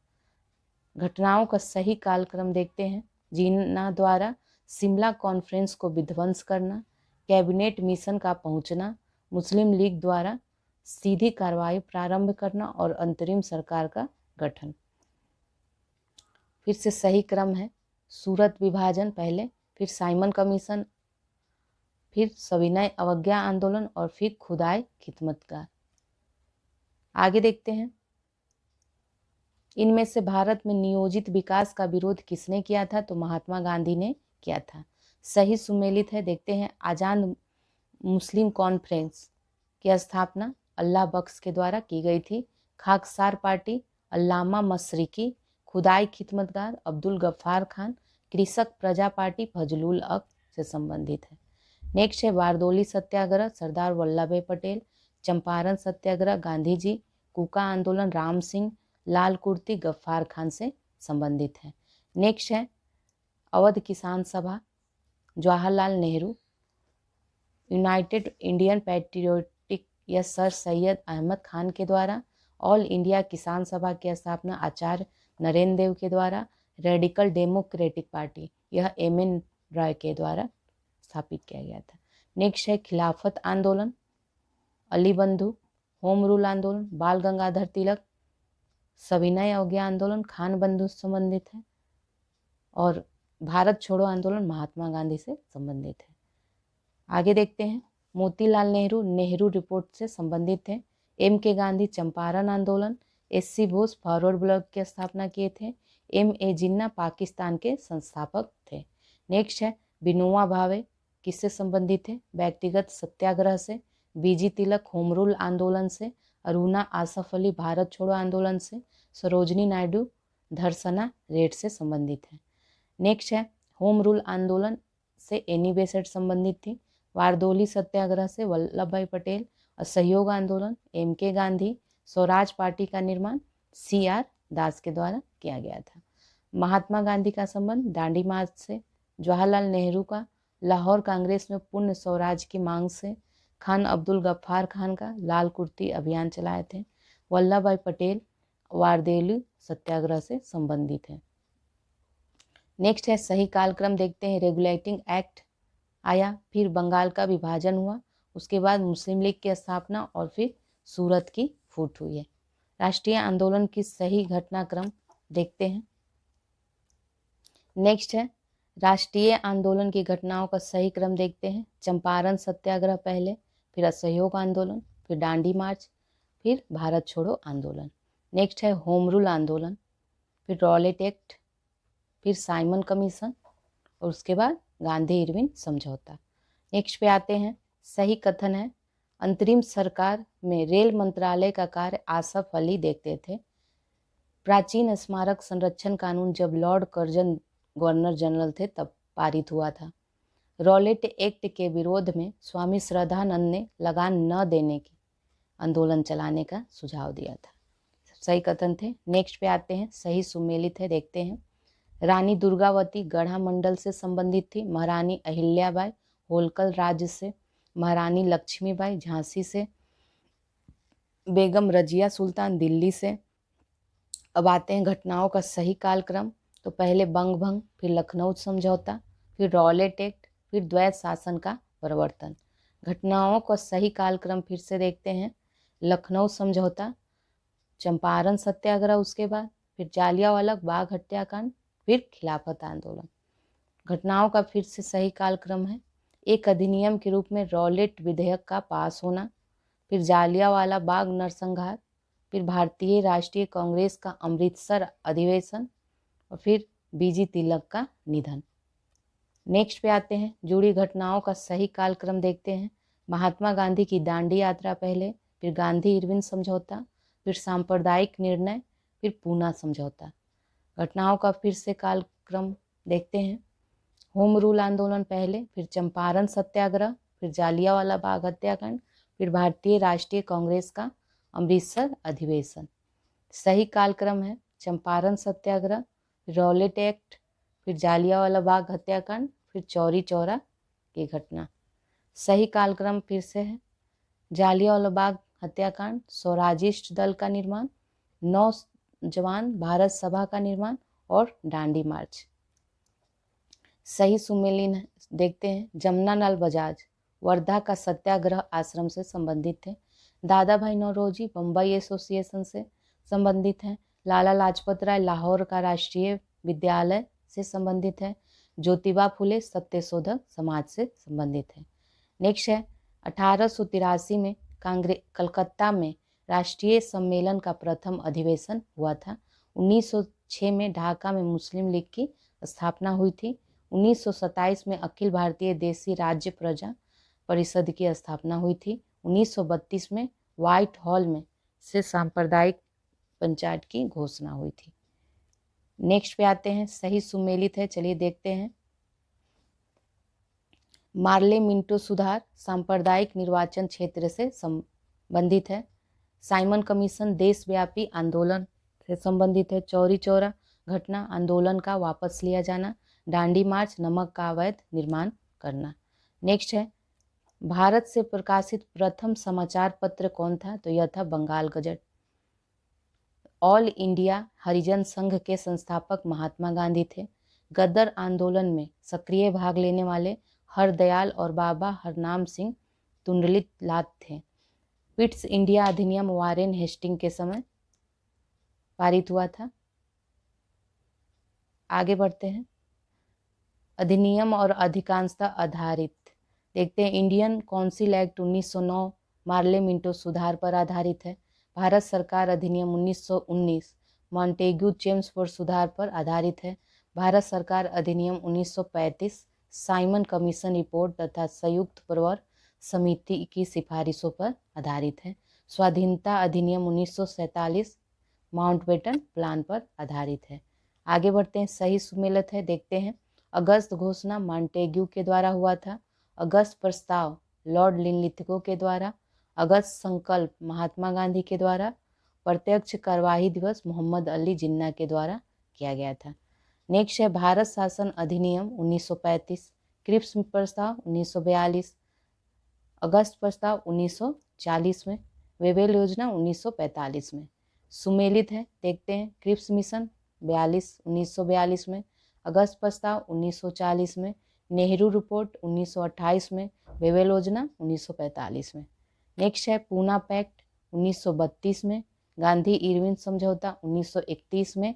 घटनाओं का सही कालक्रम देखते हैं। जिन्ना द्वारा शिमला कॉन्फ्रेंस को विध्वंस करना, कैबिनेट मिशन का पहुंचना, मुस्लिम लीग द्वारा सीधी कार्रवाई प्रारंभ करना और अंतरिम सरकार का गठन। फिर से सही क्रम है। सूरत विभाजन पहले, फिर साइमन कमीशन, फिर सविनय अवज्ञा आंदोलन और फिर खुदाई खिदमतगार। आगे देखते हैं, इनमें से भारत में नियोजित विकास का विरोध किसने किया था? तो महात्मा गांधी ने किया था। सही सुमेलित है। देखते हैं, आजाद मुस्लिम कॉन्फ्रेंस की स्थापना अल्लाह बख्श के द्वारा की गई थी। खाकसार पार्टी अल्लामा मशरिकी, खुदाई खिदमतगार अब्दुल गफ्फार खान, कृषक प्रजा पार्टी फजलुल हक से संबंधित है। नेक्स्ट है बारदोली सत्याग्रह सरदार वल्लभ भाई पटेल, चंपारण सत्याग्रह गांधी जी, कूका आंदोलन राम सिंह, लाल कुर्ती गफ्फार खान से संबंधित है। नेक्स्ट है अवध किसान सभा Jawaharlal Nehru, United Indian patriotic या सर सैयद अहमद खान के द्वारा, ऑल इंडिया किसान सभा की स्थापना आचार्य नरेंद्र देव के द्वारा, रेडिकल डेमोक्रेटिक पार्टी यह एम.एन. रॉय के द्वारा स्थापित किया गया था। नेक्स्ट है खिलाफत आंदोलन अली बंधु, होम रूल आंदोलन बाल गंगाधर तिलक, सविनय अवज्ञा आंदोलन खान बंधु से संबंधित है और भारत छोड़ो आंदोलन महात्मा गांधी से संबंधित है। आगे देखते हैं, मोतीलाल नेहरू नेहरू रिपोर्ट से संबंधित थे। M.K. गांधी चंपारण आंदोलन, S.C. बोस फॉरवर्ड ब्लॉक की स्थापना किए थे। M.A. जिन्ना पाकिस्तान के संस्थापक थे। नेक्स्ट है विनोबा भावे किससे संबंधित थे? व्यक्तिगत सत्याग्रह से, बीजी तिलक होम रूल आंदोलन से, अरुणा आसफ अली भारत छोड़ो आंदोलन से, सरोजनी नायडू धरसना रेड से संबंधित है। नेक्स्ट है होम रूल आंदोलन से एनी बेसेंट संबंधित थी। वारदोली सत्याग्रह से वल्लभ भाई पटेल, असहयोग आंदोलन M.K. गांधी, स्वराज पार्टी का निर्माण C.R. दास के द्वारा किया गया था। महात्मा गांधी का संबंध दांडी मार्च से, जवाहरलाल नेहरू का लाहौर कांग्रेस में पूर्ण स्वराज की मांग से, खान अब्दुल गफ्फार खान का लाल कुर्ती अभियान चलाए थे, वल्लभ भाई पटेल वारदोली सत्याग्रह से संबंधित है। नेक्स्ट है सही कालक्रम देखते हैं। रेगुलेटिंग एक्ट आया, फिर बंगाल का विभाजन हुआ, उसके बाद मुस्लिम लीग की स्थापना और फिर सूरत की फूट हुई है। राष्ट्रीय आंदोलन की सही घटनाक्रम देखते हैं। नेक्स्ट है राष्ट्रीय आंदोलन की घटनाओं का सही क्रम देखते हैं। चंपारण सत्याग्रह पहले, फिर असहयोग आंदोलन, फिर दांडी मार्च, फिर भारत छोड़ो आंदोलन। नेक्स्ट है होम रूल आंदोलन, फिर रॉलेट एक्ट, फिर साइमन कमीशन और उसके बाद गांधी इरविन समझौता। नेक्स्ट पे आते हैं, सही कथन है अंतरिम सरकार में रेल मंत्रालय का कार्य आसफ अली देखते थे। प्राचीन स्मारक संरक्षण कानून जब लॉर्ड कर्जन गवर्नर जनरल थे तब पारित हुआ था। रॉलेट एक्ट के विरोध में स्वामी श्रद्धानंद ने लगान न देने की आंदोलन चलाने का सुझाव दिया था। सही कथन थे। नेक्स्ट पे आते हैं, सही सुमेलित है देखते हैं। रानी दुर्गावती गढ़ा मंडल से संबंधित थी। महारानी अहिल्याबाई होलकर राज्य से, महारानी लक्ष्मीबाई झांसी से, बेगम रजिया सुल्तान दिल्ली से। अब आते हैं घटनाओं का सही कालक्रम। तो पहले बंग भंग, फिर लखनऊ समझौता, फिर रॉलेट एक्ट, फिर द्वैत शासन का प्रवर्तन। घटनाओं का सही कालक्रम फिर से देखते हैं। लखनऊ समझौता, चंपारण सत्याग्रह, उसके बाद फिर जालियांवाला बाग हत्याकांड, फिर खिलाफत आंदोलन। घटनाओं का फिर से सही कालक्रम है। एक अधिनियम के रूप में रॉलेट विधेयक का पास होना, फिर जालियांवाला बाग नरसंहार, फिर भारतीय राष्ट्रीय कांग्रेस का अमृतसर अधिवेशन और फिर बीजी तिलक का निधन। नेक्स्ट पे आते हैं, जुड़ी घटनाओं का सही कालक्रम देखते हैं। महात्मा गांधी की दांडी यात्रा पहले, फिर गांधी इरविन समझौता, फिर सांप्रदायिक निर्णय, फिर पूना समझौता। घटनाओं का फिर से कालक्रम देखते हैं। होम रूल आंदोलन पहले, फिर चंपारण सत्याग्रह, फिर जालियांवाला बाग हत्याकांड, फिर भारतीय राष्ट्रीय कांग्रेस का अमृतसर अधिवेशन। सही कालक्रम है चंपारण सत्याग्रह, रॉलेट एक्ट, फिर जालियांवाला बाग हत्याकांड, फिर चौरी चौरा की घटना। सही कालक्रम फिर से है जालियांवाला बाग हत्याकांड, स्वराजिस्ट दल का निर्माण, नौजवान भारत सभा का निर्माण और दांडी मार्च। सही सुमेलित देखते हैं। जमनालाल बजाज वर्धा का सत्याग्रह आश्रम से संबंधित थे। दादा भाई नौरोजी बम्बई एसोसिएशन से संबंधित हैं। लाला लाजपत राय लाहौर का राष्ट्रीय विद्यालय से संबंधित है। ज्योतिबा फुले सत्यशोधक समाज से संबंधित है। नेक्स्ट है 1883 में कलकत्ता में राष्ट्रीय सम्मेलन का प्रथम अधिवेशन हुआ था। 1906 में ढाका में मुस्लिम लीग की स्थापना हुई थी। 1927 में अखिल भारतीय देशी राज्य प्रजा परिषद की स्थापना हुई थी। 1932 में व्हाइट हॉल में से सांप्रदायिक पंचायत की घोषणा हुई थी। नेक्स्ट पे आते हैं। सही सुमेलित है, चलिए देखते हैं। मार्ले मिंटो सुधार सांप्रदायिक निर्वाचन क्षेत्र से संबंधित है। साइमन कमीशन देशव्यापी आंदोलन से संबंधित है। चौरी चौरा घटना आंदोलन का वापस लिया जाना। दांडी मार्च नमक का अवैध निर्माण करना। नेक्स्ट है भारत से प्रकाशित प्रथम समाचार पत्र कौन था? तो यह था बंगाल गजट। ऑल इंडिया हरिजन संघ के संस्थापक महात्मा गांधी थे। गदर आंदोलन में सक्रिय भाग लेने वाले हरदयाल और बाबा हरनाम सिंह तुंडलित लाट थे। पिट्स इंडिया अधिनियम वारेन हेस्टिंग के समय पारित हुआ था। आगे बढ़ते हैं। अधिनियम और अधिकांशता आधारित देखते हैं। Indian council act 1909 Morley Minto सुधार पर आधारित है। भारत सरकार अधिनियम 1919 मॉन्टेग्यू चेम्सफोर्ड सुधार पर आधारित है। भारत सरकार अधिनियम 1935 साइमन कमीशन रिपोर्ट तथा संयुक्त प्रवर समिति की सिफारिशों पर आधारित है। स्वाधीनता अधिनियम 1947 माउंटबेटन प्लान पर आधारित है। आगे बढ़ते हैं। सही सुमेलित है, देखते हैं। अगस्त घोषणा मॉन्टेग्यू के द्वारा हुआ था। अगस्त प्रस्ताव लॉर्ड लिनलिथगो के द्वारा। अगस्त संकल्प महात्मा गांधी के द्वारा। प्रत्यक्ष कार्यवाही दिवस मोहम्मद अली जिन्ना के द्वारा किया गया था। नेक्स्ट है भारत शासन अधिनियम 1935, क्रिप्स प्रस्ताव 1942, अगस्त प्रस्ताव 1940 में, वेवेल योजना 1945 में। सुमेलित है, देखते हैं। क्रिप्स मिशन 1942 में, अगस्त प्रस्ताव 1940 में, नेहरू रिपोर्ट 1928 में, वेवेल योजना 1945 में। नेक्स्ट है पूना पैक्ट 1932 में, गांधी इरविन समझौता 1931 में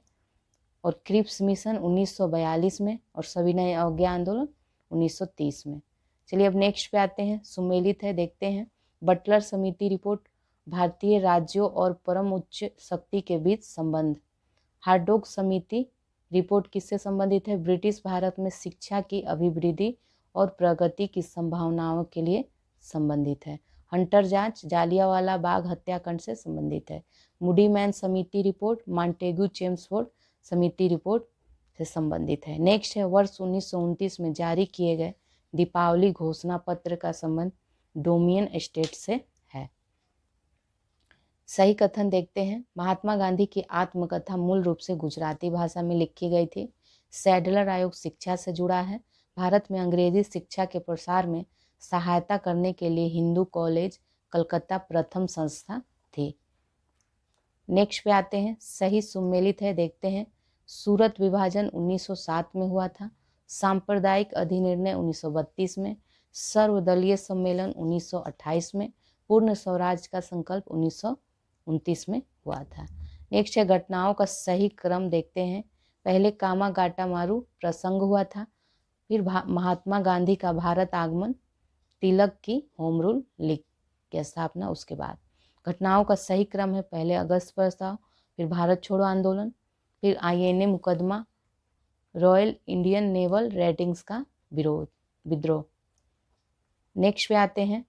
और क्रिप्स मिशन 1942 में और सविनय अवज्ञा आंदोलन 1930 में। चलिए अब नेक्स्ट पे आते हैं। सुमेलित है, देखते हैं। बटलर समिति रिपोर्ट भारतीय राज्यों और परम उच्च शक्ति के बीच संबंध। हार्डोक समिति रिपोर्ट किससे संबंधित है? ब्रिटिश भारत में शिक्षा की अभिवृद्धि और प्रगति की संभावनाओं के लिए संबंधित है। हंटर जांच जालियांवाला बाग हत्याकांड से संबंधित है। मूडी मैन समिति रिपोर्ट मॉन्टेग्यू चेम्सफोर्ड समिति रिपोर्ट से संबंधित है। नेक्स्ट है वर्ष 1929 में जारी किए गए दीपावली घोषणा पत्र का संबंध डोमिनियन स्टेट से है। सही कथन देखते हैं। महात्मा गांधी की आत्मकथा मूल रूप से गुजराती भाषा में लिखी गई थी। सैडलर आयोग शिक्षा से जुड़ा है। भारत में अंग्रेजी शिक्षा के प्रसार में सहायता करने के लिए हिंदू कॉलेज कलकत्ता प्रथम संस्था थी। नेक्स्ट पे आते हैं। सही सुमेलित है, देखते हैं। सूरत विभाजन 1907 में हुआ था। सांप्रदायिक अधिनिर्णय 1932 में, सर्वदलीय सम्मेलन 1928 में, पूर्ण स्वराज का संकल्प 1929 में हुआ था। नेक्स्ट है घटनाओं का सही क्रम देखते हैं। पहले कामागाटा मारू प्रसंग हुआ था, फिर महात्मा गांधी का भारत आगमन, तिलक की होम रूल लीग की स्थापना, उसके बाद घटनाओं का सही क्रम है। पहले अगस्त प्रस्ताव, फिर भारत छोड़ो आंदोलन, फिर INA मुकदमा, रॉयल इंडियन नेवल रेटिंग्स का विद्रोह। नेक्स्ट पे आते हैं।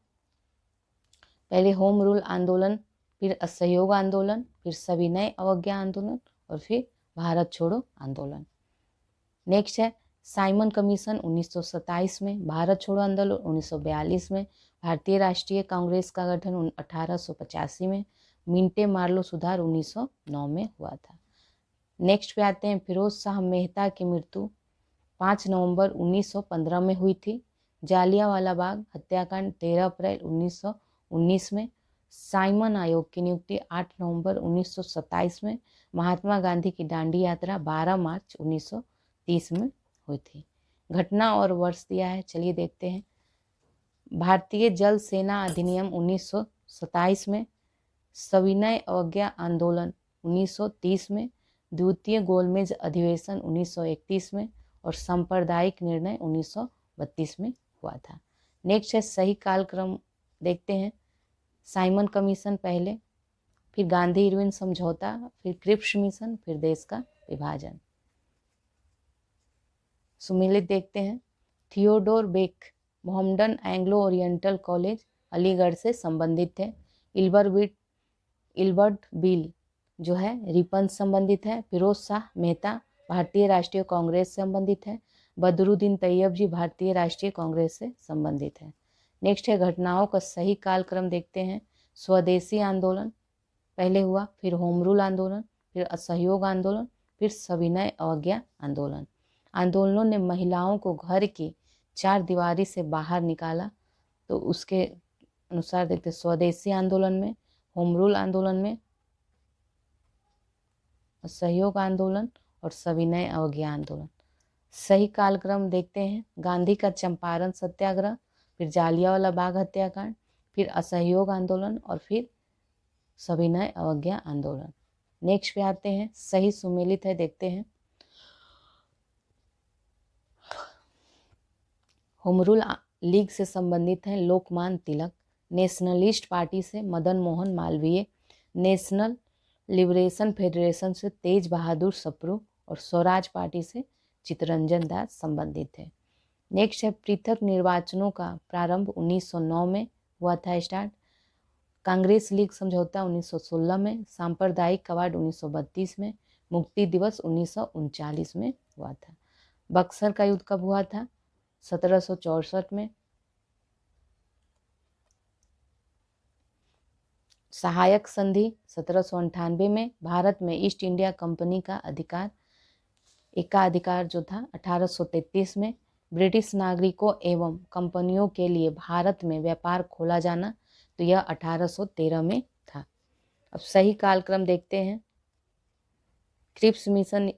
पहले होम रूल आंदोलन, फिर असहयोग आंदोलन, फिर सविनय अवज्ञा आंदोलन और फिर भारत छोड़ो आंदोलन। नेक्स्ट है साइमन कमीशन 1927 में, भारत छोड़ो आंदोलन 1942 में, भारतीय राष्ट्रीय कांग्रेस का गठन 1885 में, मिंटे मार्लो सुधार 1909 में हुआ था। नेक्स्ट पे आते हैं। फिरोज शाह मेहता की मृत्यु 5 नवंबर 1915 में हुई थी। जालियांवाला बाग हत्याकांड 13 अप्रैल 1919 में। साइमन आयोग की नियुक्ति 8 नवंबर 1927 में। महात्मा गांधी की दांडी यात्रा 12 मार्च 1930 में हुई थी। घटना और वर्ष दिया है, चलिए देखते हैं। भारतीय जल सेना अधिनियम 1927 में। सविनय अवज्ञा आंदोलन 1930 में। द्वितीय गोलमेज अधिवेशन 1931 में और सांप्रदायिक निर्णय 1932 में हुआ था। नेक्स्ट है सही कालक्रम देखते हैं। साइमन कमीशन पहले, फिर गांधी इरविन समझौता, फिर क्रिप्स मिशन, फिर देश का विभाजन। सुमिलित देखते हैं। Theodore Beck Mohammedan Anglo Oriental college Aligarh से संबंधित है। इल्बर्ट बिल जो है रिपन संबंधित है। फिरोज शाह मेहता भारतीय राष्ट्रीय कांग्रेस से संबंधित है। बदरुद्दीन तैयब जी भारतीय राष्ट्रीय कांग्रेस से संबंधित है। नेक्स्ट है घटनाओं का सही कालक्रम देखते हैं। स्वदेशी आंदोलन पहले हुआ, फिर होम रूल आंदोलन, फिर असहयोग आंदोलन, फिर सविनय अवज्ञा आंदोलन। आंदोलनों ने महिलाओं को घर की चार दीवारी से बाहर निकाला, तो उसके अनुसार देखते स्वदेशी आंदोलन में, होम रूल आंदोलन में, असहयोग आंदोलन और सविनय अवज्ञा आंदोलन। सही कालक्रम देखते हैं। गांधी का चंपारण सत्याग्रह, फिर जालियांवाला बाग हत्याकांड, फिर असहयोग आंदोलन और फिर सविनय अवज्ञा आंदोलन। नेक्स्ट पे आते हैं। सही सुमेलित है देखते हैं। होम रूल लीग से संबंधित हैं लोकमान तिलक, नेशनलिस्ट पार्टी से Madan Mohan Malviya, national liberation federation से तेज बहादुर सप्रू और स्वराज पार्टी से चित्तरंजन दास संबंधित है। नेक्स्ट है पृथक निर्वाचनों का प्रारंभ 1909 में हुआ था स्टार्ट। कांग्रेस लीग समझौता 1916 में, सांप्रदायिक कवाड़ 1932 में, मुक्ति दिवस 1939 में हुआ था। बक्सर का युद्ध कब हुआ था? 1764 में। सहायक संधि 1798 में। भारत में ईस्ट इंडिया कंपनी का एकाधिकार जो था 1833 में। ब्रिटिश नागरिकों एवं कंपनियों के लिए भारत में व्यापार खोला जाना, तो यह 1813 में था। अब सही कालक्रम देखते हैं। क्रिप्स मिशन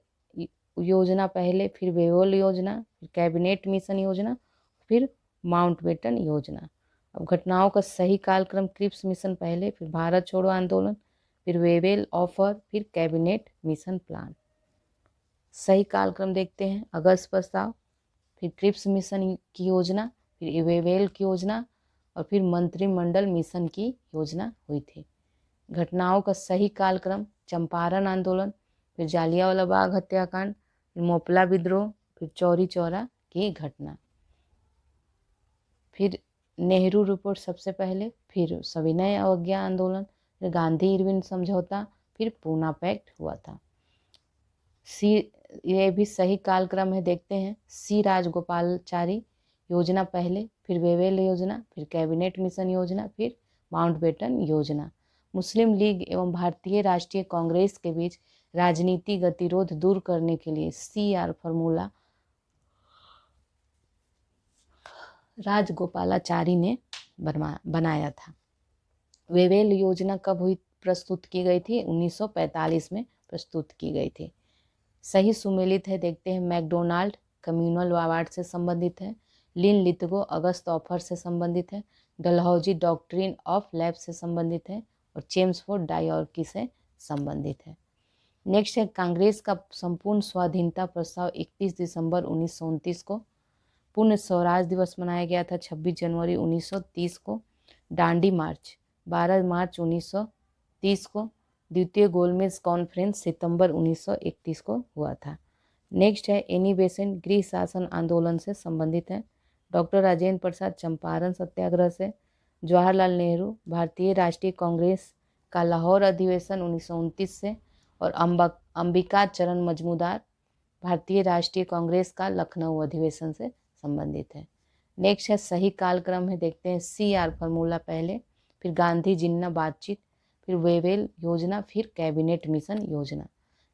योजना पहले, फिर वेवल योजना, फिर कैबिनेट मिशन योजना, फिर माउंटबेटन योजना। अब घटनाओं का सही कालक्रम। क्रिप्स मिशन पहले, फिर भारत छोड़ो आंदोलन, फिर वेवेल ऑफर, फिर कैबिनेट मिशन प्लान। सही कालक्रम देखते हैं। अगस्त प्रस्ताव, फिर क्रिप्स मिशन की योजना, फिर वेवेल की योजना और फिर मंत्रिमंडल मिशन की योजना हुई थी। घटनाओं का सही कालक्रम। चंपारण आंदोलन, फिर जालियांवाला बाग हत्याकांड, फिर मोपला विद्रोह, फिर चौरी चौरा की घटना, फिर नेहरू रिपोर्ट सबसे पहले, फिर सविनय अवज्ञा आंदोलन, फिर गांधी इरविन समझौता, फिर पूना पैक्ट हुआ था। ये भी सही कालक्रम है देखते हैं। सी राजगोपालाचारी योजना पहले, फिर वेवेल योजना, फिर कैबिनेट मिशन योजना, फिर माउंटबेटन योजना। मुस्लिम लीग एवं भारतीय राष्ट्रीय कांग्रेस के बीच राजनीतिक गतिरोध दूर करने के लिए CR फॉर्मूला राजगोपालाचारी ने बनाया था। वेवेल योजना कब हुई प्रस्तुत की गई थी? 1945 में प्रस्तुत की गई थी। सही सुमेलित है देखते हैं। मैकडोनाल्ड कम्युनल अवार्ड से संबंधित है। लिन लिथगो अगस्त ऑफर से संबंधित है। डलहौजी डॉक्ट्रिन ऑफ लैब से संबंधित है और चेम्सफोर्ड डायॉर्की से संबंधित है। नेक्स्ट है कांग्रेस का संपूर्ण स्वाधीनता प्रस्ताव 31 दिसंबर 1929 को। पूर्ण स्वराज दिवस मनाया गया था 26 जनवरी 1930 को। डांडी मार्च 12 मार्च 1930 को। द्वितीय गोलमेज कॉन्फ्रेंस सितंबर 1931 को हुआ था। नेक्स्ट है एनी बेसेंट गृह शासन आंदोलन से संबंधित है। डॉक्टर राजेंद्र प्रसाद चंपारण सत्याग्रह से। जवाहरलाल नेहरू भारतीय राष्ट्रीय कांग्रेस का लाहौर अधिवेशन 1929 से और अंबिका चरण मजमूदार भारतीय राष्ट्रीय कांग्रेस का लखनऊ अधिवेशन से संबंधित है। नेक्स्ट है सही कालक्रम है देखते हैं। CR फॉर्मूला पहले, फिर गांधी जिन्ना बातचीत, फिर वेवेल योजना, फिर कैबिनेट मिशन योजना।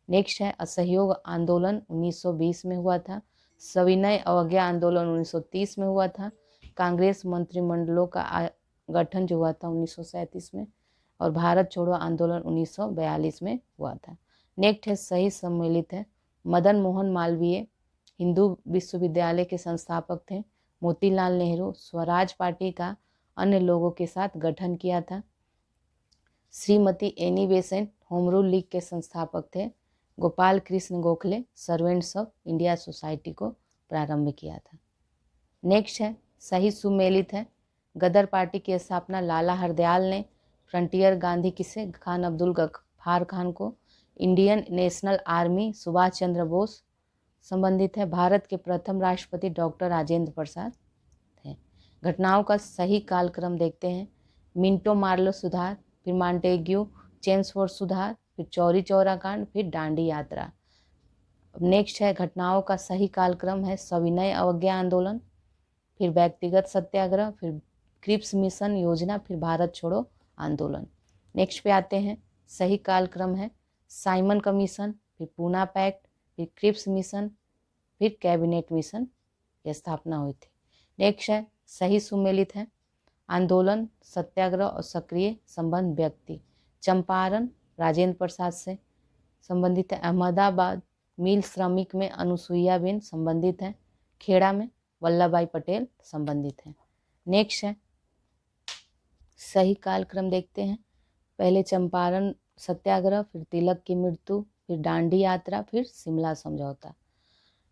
नेक्स्ट है असहयोग आंदोलन 1920 में हुआ था। सविनय अवज्ञा आंदोलन 1930 में हुआ था। कांग्रेस मंत्रिमंडलों का गठन जो हुआ था 1937 में, और भारत छोड़ो आंदोलन 1942 में हुआ था। नेक्स्ट है सही सम्मिलित है। मदन मोहन मालवीय हिंदू विश्वविद्यालय के संस्थापक थे। मोतीलाल नेहरू स्वराज पार्टी का अन्य लोगों के साथ गठन किया था। Shrimati Annie Besant home rule league के संस्थापक थे। Gopal Krishna Gokhale servants of India society को प्रारंभ किया था। नेक्स्ट है सही सुमेलित है। गदर पार्टी की स्थापना लाला हरदयाल ने। फ्रंटियर गांधी किसे? खान अब्दुल गफ्फार खान को। Indian national army Subhash Chandra Bose संबंधित है। भारत के प्रथम राष्ट्रपति डॉक्टर राजेंद्र प्रसाद थे। घटनाओं का सही कालक्रम देखते हैं। मिंटो मार्लो सुधार, फिर मॉन्टेग्यू चेम्सफोर्ड सुधार, फिर चौरी चौरा कांड, फिर दांडी यात्रा। नेक्स्ट है घटनाओं का सही कालक्रम है सविनय अवज्ञा आंदोलन, फिर व्यक्तिगत सत्याग्रह, फिर क्रिप्स मिशन योजना, फिर भारत छोड़ो आंदोलन। नेक्स्ट पे आते हैं सही कालक्रम है साइमन कमीशन, फिर पूना पैक्ट, फिर क्रिप्स मिशन, फिर कैबिनेट मिशन की स्थापना हुई थी। नेक्स्ट है सही सुमेलित है आंदोलन सत्याग्रह और सक्रिय संबंध व्यक्ति। चंपारण राजेंद्र प्रसाद से संबंधित है। अहमदाबाद मिल श्रमिक में अनुसुईयाबेन संबंधित है। खेड़ा में वल्लभ भाई पटेल संबंधित है। नेक्स्ट है सही कालक्रम देखते हैं। पहले चंपारण सत्याग्रह, फिर तिलक की मृत्यु, फिर दांडी यात्रा, फिर शिमला समझौता।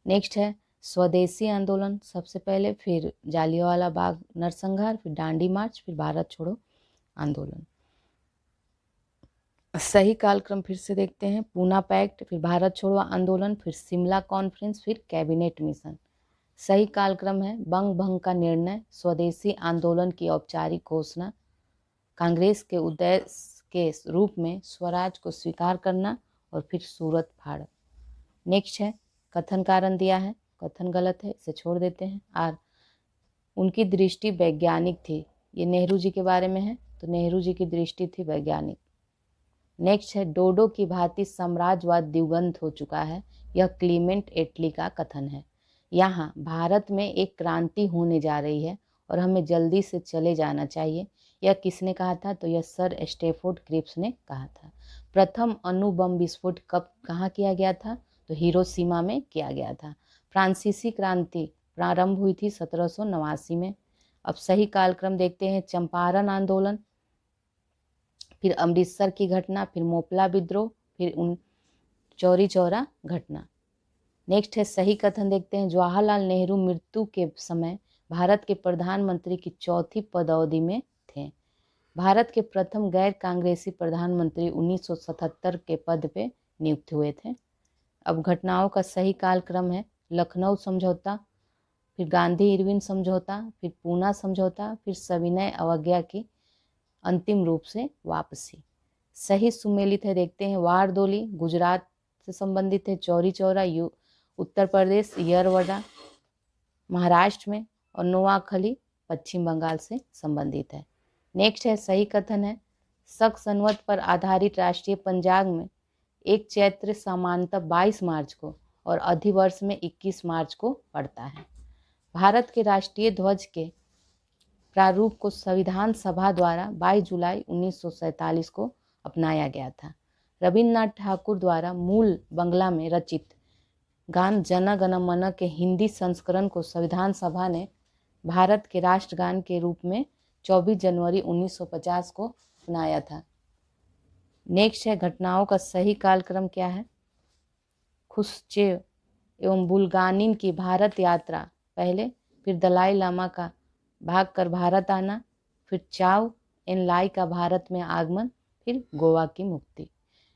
नेक्स्ट है स्वदेशी आंदोलन सबसे पहले, फिर जालियांवाला बाग नरसंहार, फिर दांडी मार्च, फिर भारत छोड़ो आंदोलन। सही कालक्रम फिर से देखते हैं। पूना पैक्ट, फिर भारत छोड़ो आंदोलन, फिर शिमला कॉन्फ्रेंस, फिर कैबिनेट मिशन। सही कालक्रम है बंग भंग का निर्णय, स्वदेशी आंदोलन की औपचारिक घोषणा, कांग्रेस के उद्देश्य के रूप में स्वराज को स्वीकार करना, और फिर सूरत फाड़। नेक्स्ट है कथन कारण दिया है, कथन गलत है, इसे छोड़ देते हैं। आर उनकी दृष्टि वैज्ञानिक थी, ये नेहरू जी के बारे में है, तो नेहरू जी की दृष्टि थी वैज्ञानिक। नेक्स्ट है डोडो की भांति साम्राज्यवाद दिवंगत हो चुका है, यह क्लीमेंट एटली का कथन है। यहाँ भारत में एक क्रांति होने जा रही है और हमें जल्दी से चले जाना चाहिए, यह किसने कहा था? तो यह सर स्टेफोर्ड क्रिप्स ने कहा था। प्रथम अणु बम विस्फोट कब कहाँ किया गया था? तो हिरोशिमा में किया गया था। फ्रांसीसी क्रांति प्रारंभ हुई थी 1789 में। अब सही कालक्रम देखते हैं। चंपारण आंदोलन, फिर अमृतसर की घटना, फिर मोपला विद्रोह, फिर चौरी चौरा घटना। नेक्स्ट है सही कथन देखते हैं। जवाहरलाल नेहरू मृत्यु के समय भारत के प्रधानमंत्री की चौथी पदावधि में थे। भारत के प्रथम गैर कांग्रेसी प्रधानमंत्री 1977 के पद पे नियुक्त हुए थे। अब घटनाओं का सही कालक्रम है लखनऊ समझौता, फिर गांधी इरविन समझौता, फिर पूना समझौता, फिर सविनय अवज्ञा की अंतिम रूप से वापसी। सही सुमेलित है देखते हैं। वारदोली गुजरात से संबंधित है। चौरी चौरा उत्तर प्रदेश यरवड़ा महाराष्ट्र में, और नोआखली पश्चिम बंगाल से संबंधित है। नेक्स्ट है सही कथन है शक संवत पर आधारित राष्ट्रीय पंचांग में एक चैत्र सामान्यतः 22 मार्च को और अधिवर्ष में 21 मार्च को पड़ता है। भारत के राष्ट्रीय ध्वज के प्रारूप को संविधान सभा द्वारा 22 जुलाई 1947 को अपनाया गया था। रविन्द्रनाथ ठाकुर द्वारा मूल बंगला में रचित गान जन गण मन के हिंदी संस्करण को संविधान सभा ने भारत के राष्ट्रगान के रूप में 24 जनवरी 1950 को अपनाया था। नेक्स्ट है घटनाओं का सही कालक्रम क्या है। खुश्चेव एवं बुल्गानिन की भारत यात्रा पहले, फिर दलाई लामा का भागकर भारत आना, फिर चाव एन लाई का भारत में आगमन, फिर गोवा की मुक्ति।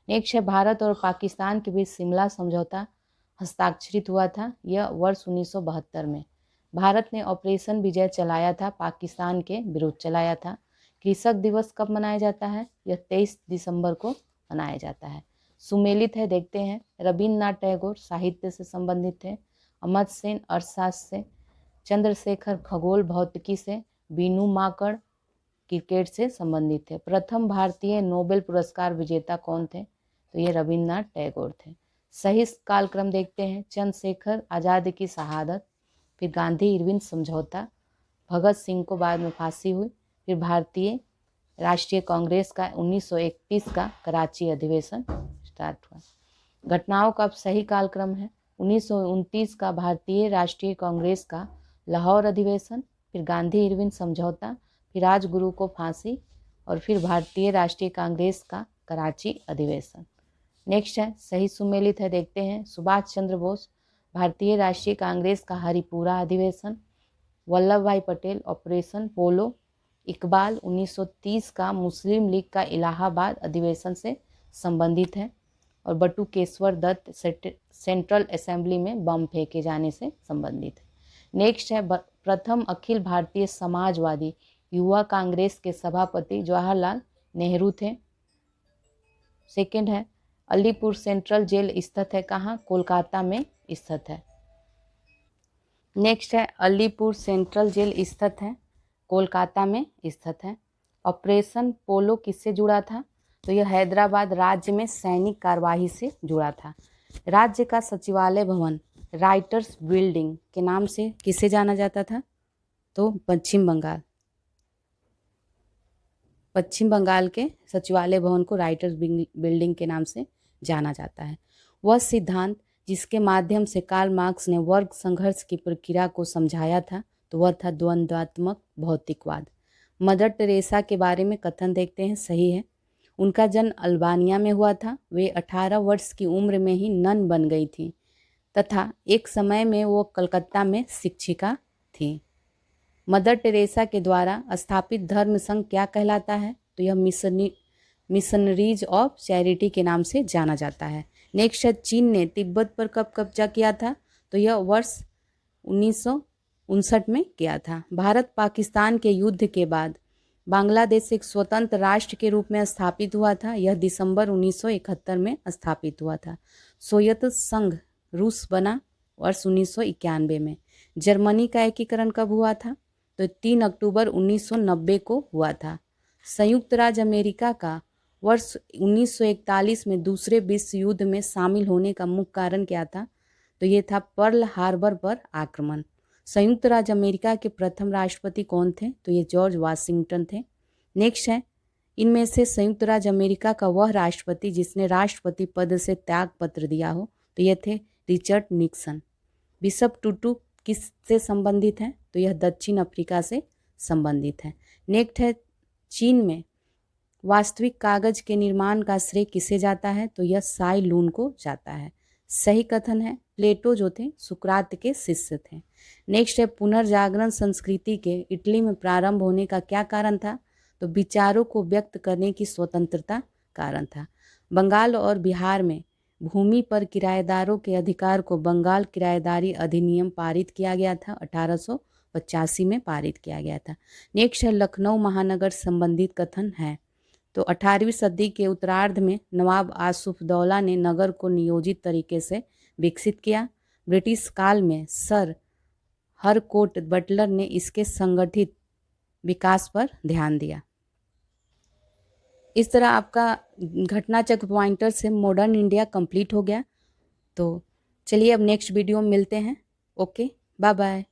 नेक्स्ट है भारत और पाकिस्तान के बीच शिमला समझौता हस्ताक्षरित हुआ था, यह वर्ष 1972 में। भारत ने ऑपरेशन विजय चलाया था, पाकिस्तान के विरुद्ध चलाया था। कृषक दिवस कब मनाया जाता है? यह 23 दिसंबर को मनाया जाता है। सुमेलित है देखते हैं। रविन्द्रनाथ टैगोर साहित्य से संबंधित थे। अमर्त्य सेन अर्थशास्त्र से, चंद्रशेखर खगोल भौतिकी से, बीनू माकड़ क्रिकेट से संबंधित थे। प्रथम भारतीय नोबेल पुरस्कार विजेता कौन थे? तो ये रविन्द्रनाथ टैगोर थे। सही कालक्रम देखते हैं। चंद्रशेखर आज़ाद की शहादत, फिर गांधी इरविन समझौता, भगत सिंह को बाद में फांसी हुई, फिर भारतीय राष्ट्रीय कांग्रेस का 1931 का कराची अधिवेशन स्टार्ट हुआ। घटनाओं का अब सही कालक्रम है 1929 का भारतीय राष्ट्रीय कांग्रेस का लाहौर अधिवेशन, फिर गांधी इरविन समझौता, फिर राजगुरु को फांसी, और फिर भारतीय राष्ट्रीय कांग्रेस का कराची अधिवेशन। नेक्स्ट है सही सुमेलित है, देखते हैं। सुभाष चंद्र बोस भारतीय राष्ट्रीय कांग्रेस का हरिपुरा अधिवेशन, वल्लभ भाई पटेल ऑपरेशन पोलो, इकबाल 1930 का मुस्लिम लीग का इलाहाबाद अधिवेशन से संबंधित है, और बटुकेश्वर दत्त सेंट्रल असेंबली में बम फेंके जाने से संबंधित है। नेक्स्ट है प्रथम अखिल भारतीय समाजवादी युवा कांग्रेस के सभापति जवाहरलाल नेहरू थे। सेकंड है अलीपुर सेंट्रल जेल स्थित है कहाँ? कोलकाता में स्थित है। नेक्स्ट है अलीपुर सेंट्रल जेल स्थित है कोलकाता में स्थित है। ऑपरेशन पोलो किससे जुड़ा था? तो यह हैदराबाद राज्य में सैनिक कार्यवाही से जुड़ा था। राज्य का सचिवालय भवन राइटर्स बिल्डिंग के नाम से किसे जाना जाता था? तो पश्चिम बंगाल के सचिवालय भवन को राइटर्स बिल्डिंग के नाम से जाना जाता है। वह सिद्धांत जिसके माध्यम से कार्ल मार्क्स ने वर्ग संघर्ष की प्रक्रिया को समझाया था, तो वह था द्वंद्वात्मक भौतिकवाद। मदर टेरेसा के बारे में कथन देखते हैं, सही है। उनका जन्म अल्बानिया में हुआ था। वे 18 वर्ष की उम्र में ही नन बन गई थी तथा एक समय में वो कलकत्ता में शिक्षिका थी। मदर टेरेसा के द्वारा स्थापित धर्म संघ क्या कहलाता है? तो यह मिशनरीज ऑफ चैरिटी के नाम से जाना जाता है। नेक्स्ट है चीन ने तिब्बत पर कब कब्जा किया था? तो यह वर्ष 1959 में किया था। भारत पाकिस्तान के युद्ध के बाद बांग्लादेश एक स्वतंत्र राष्ट्र के रूप में स्थापित हुआ था। यह दिसंबर 1971 में स्थापित हुआ था। सोवियत संघ रूस बना वर्ष 1991 में। जर्मनी का एकीकरण कब हुआ था? तो 3 अक्टूबर 1990 को हुआ था। संयुक्त राज्य अमेरिका का वर्ष 1941 में दूसरे विश्व युद्ध में शामिल होने का मुख्य कारण क्या था? तो ये था पर्ल हार्बर पर आक्रमण। संयुक्त राज्य अमेरिका के प्रथम राष्ट्रपति कौन थे? तो ये जॉर्ज वाशिंगटन थे। नेक्स्ट है इनमें से संयुक्त राज्य अमेरिका का वह राष्ट्रपति जिसने राष्ट्रपति पद से त्याग पत्र दिया हो, तो ये थे रिचर्ड निक्सन। बिशप टुटू किससे संबंधित है? तो यह दक्षिण अफ्रीका से संबंधित है। नेक्स्ट है चीन में वास्तविक कागज के निर्माण का श्रेय किसे जाता है? तो यह साई लून को जाता है। सही कथन है। प्लेटो जो थे सुकरात के शिष्य थे। नेक्स्ट है पुनर्जागरण संस्कृति के इटली में प्रारंभ होने का क्या कारण था? तो विचारों को व्यक्त करने की स्वतंत्रता कारण था। बंगाल और बिहार में भूमि पर किराएदारों के अधिकार को बंगाल किराएदारी अधिनियम पारित किया गया था। 1885 में पारित किया गया था। नेक्स्ट है लखनऊ महानगर संबंधित कथन है। तो 18वीं सदी के उत्तरार्ध में नवाब आसुफदौला ने नगर को नियोजित तरीके से विकसित किया। ब्रिटिश काल में सर हरकोट बटलर ने इसके संगठित विकास पर ध्यान दिया। इस तरह आपका घटना चक्र पॉइंटर से मॉडर्न इंडिया कंप्लीट हो गया। तो चलिए अब नेक्स्ट वीडियो में मिलते हैं। Okay, bye bye.